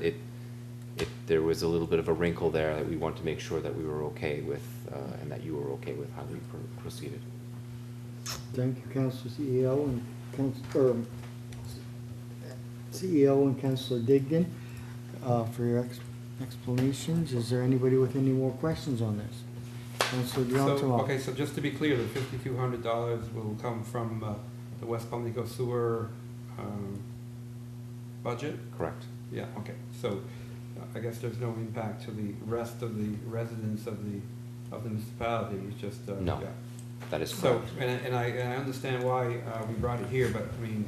there was a little bit of a wrinkle there that we want to make sure that we were okay with, and that you were okay with how we proceeded. Thank you, Councillor CEO and Councillor Digdon, for your explanations. Is there anybody with any more questions on this? Councillor Dion. Okay, so just to be clear, the $5,200 will come from the West Pubnico sewer budget? Correct. Yeah, okay. So I guess there's no impact to the rest of the residents of the municipality. It was just no. Yeah. That is so, correct. and I understand why we brought it here, but I mean,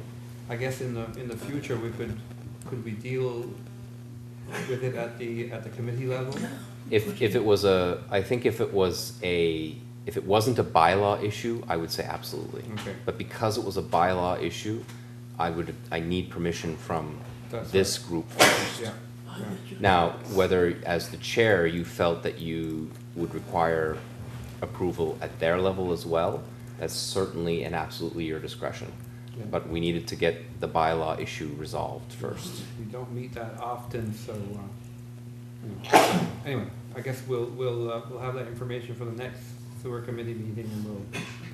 I guess in the future we could we deal with it at the committee level? If it was if it wasn't a bylaw issue, I would say absolutely. Okay. But because it was a bylaw issue, I need permission from That's this right. group first. Yeah. Now, whether as the chair you felt that you would require approval at their level as well, that's certainly and absolutely your discretion. Yeah. But we needed to get the bylaw issue resolved first. We don't meet that often, so anyway, I guess we'll have that information for the next sewer committee meeting, and we'll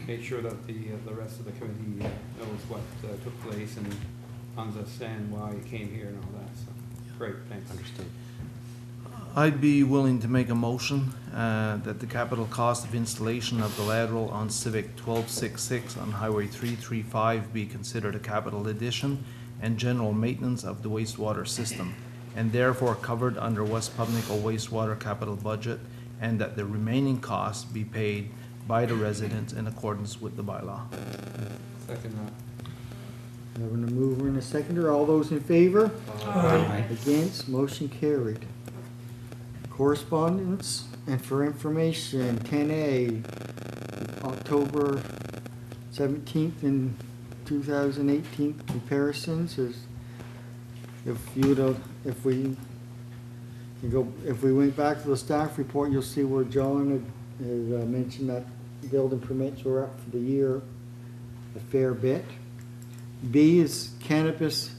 make sure that the rest of the committee knows what took place and understand why it came here and all that. So great, thanks. Understood. I'd be willing to make a motion that the capital cost of installation of the lateral on Civic 1266 on Highway 335 be considered a capital addition and general maintenance of the wastewater system, and therefore covered under West Pubnico wastewater capital budget, and that the remaining costs be paid by the residents in accordance with the bylaw. Second that. Having a mover and a seconder, all those in favor? Aye. Against, motion carried. Correspondence, and for information, 10A, October 17th and 2018 comparisons. If we You go, if we went back to the staff report, you'll see where John had mentioned that building permits were up for the year a fair bit. B is cannabis.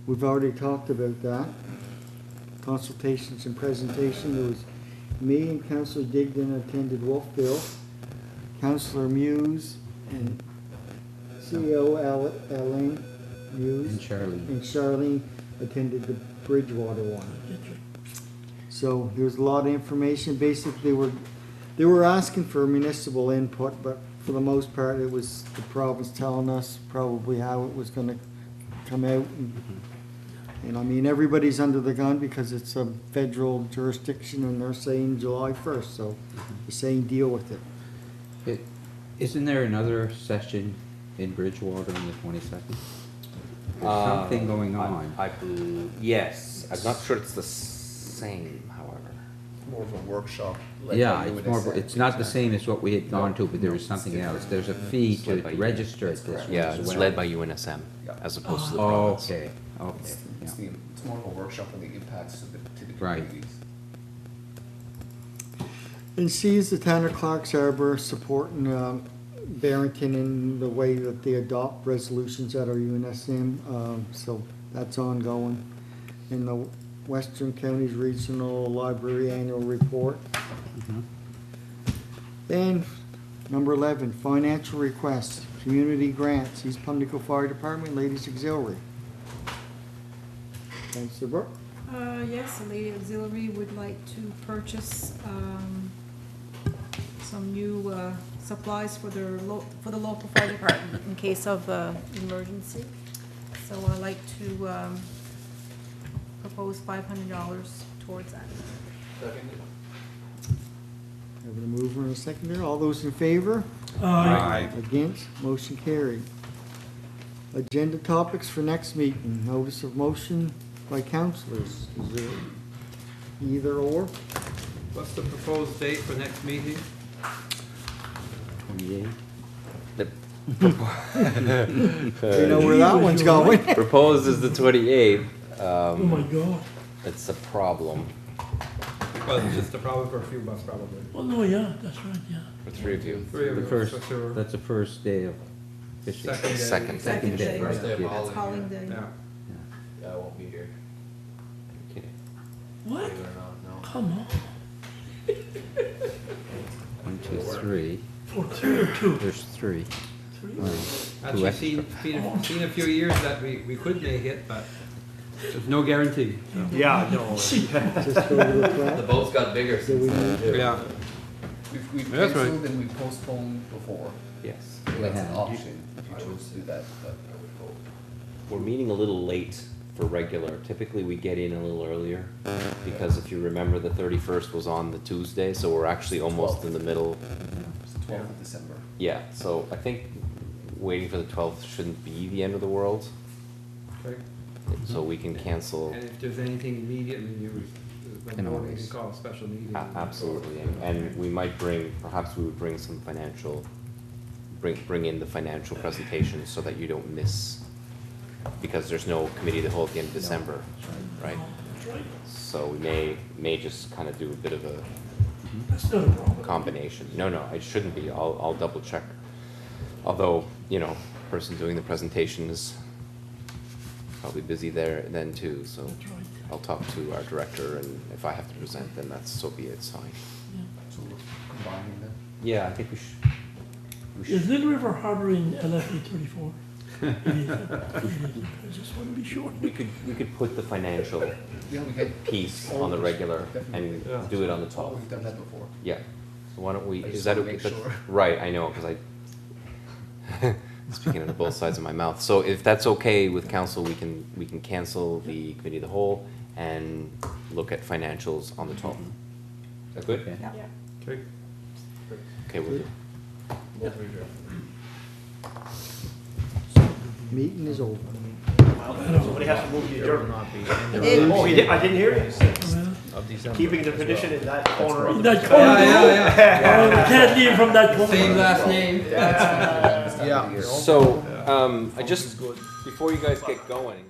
We've already talked about that. Consultations and presentation. There was me and Councillor Digdon attended Wolfville. Councillor Muse and CEO Elaine Muse And Charlie. and Charlene attended the Bridgewater one. So there's a lot of information. Basically, they were asking for municipal input, but for the most part, it was the province telling us probably how it was gonna come out. And I mean, everybody's under the gun because it's a federal jurisdiction and they're saying July 1st, so they're saying deal with it. Isn't there another session in Bridgewater on the 22nd? There's something going on. Yes, I'm not sure it's the same, however. More of a workshop. led by Yeah, you it's and more, SF. it's not the same as what we had gone to, but there No, is it's something different. else. There's a fee It's led to by you. register at That's this correct. one Yeah, as it's well. led by UNSM Yeah. as opposed to the Oh, province. okay, It's, okay, it's, yeah. it's more of a workshop on the impacts to the Right. communities. And C is the town of Clark's Harbor supporting Barrington in the way that they adopt resolutions at our UNSM. So that's ongoing. In the Western Counties Regional Library Annual Report. Mhm. And number 11, financial requests, community grants, East Pubnico Fire Department, Ladies Auxiliary. Councillor Brooke? Yes, the Lady Auxiliary would like to purchase some new supplies for for the local fire department in case of emergency. So I'd like to propose $500 towards that. Having a mover and a seconder, all those in favor? Against, motion carried. Agenda topics for next meeting, notice of motion by councillors, is there either or? What's the proposed date for next meeting? 28. You know where that one's going? Proposed is the 28th. Oh my God. It's a problem Well, it's just a problem for a few of us, probably. Oh, no, yeah, that's right, yeah. for three of you. Three of The us, first, for sure. that's the first day of fishing. Second day. Second. Second day, First day of yeah. That's hauling, hauling day. Yeah. yeah, I won't be here, Okay. What? believe it or not, no. Come on. 1, 2, 3. For 3 or 2? There's 3. 3? Well, Actually, extra. seen a few years that we could make it, but there's no guarantee. so. Yeah, no. Just go to the The front. boat's got bigger since then, too. Yeah. We've That's right. canceled and we've postponed before. Yes. So that's an have. option if you chose to do that, but. We're meeting a little late for regular. Typically, we get in a little earlier because if you remember, the 31st was on the Tuesday, so we're actually almost in the middle. It's the 12th of December. Yeah, so I think waiting for the 12th shouldn't be the end of the world, Okay. so we can cancel. And if there's anything immediately, you Can can always. call a special meeting. Absolutely, and we might perhaps we would bring some financial, bring in the financial presentation so that you don't miss, because there's no committee to hold at the end of December, right? That's right. So we may just kind of do a bit of a That's not a problem. combination. No, it shouldn't be. I'll double check. Although, person doing the presentation is probably busy there then too, so That's right. I'll talk to our director, and if I have to present, then so be it, it's fine. So we're combining them. Yeah, I think we should. Is Little River harboring LFA 34? It is. I just want to be sure. We could put the financial Yeah, we can. piece on the regular and Yeah. do it on the Oh, 12th. we've done that before. Yeah. So why don't we, I is just that, wanna make that's- sure. right, I know, because speaking out of both sides of my mouth. So if that's okay with council, we can cancel the committee of the whole and look at financials on the 12th. Is that good? Okay. Okay. Okay, we'll do. Meeting is over. Somebody has to move the adjournment. He did. Oh, he did, I didn't hear you. Of December. Keeping the tradition in that corner of In the. that corner. Yeah. Oh, we can't leave from that corner. Same last name. So, I just, before you guys get going,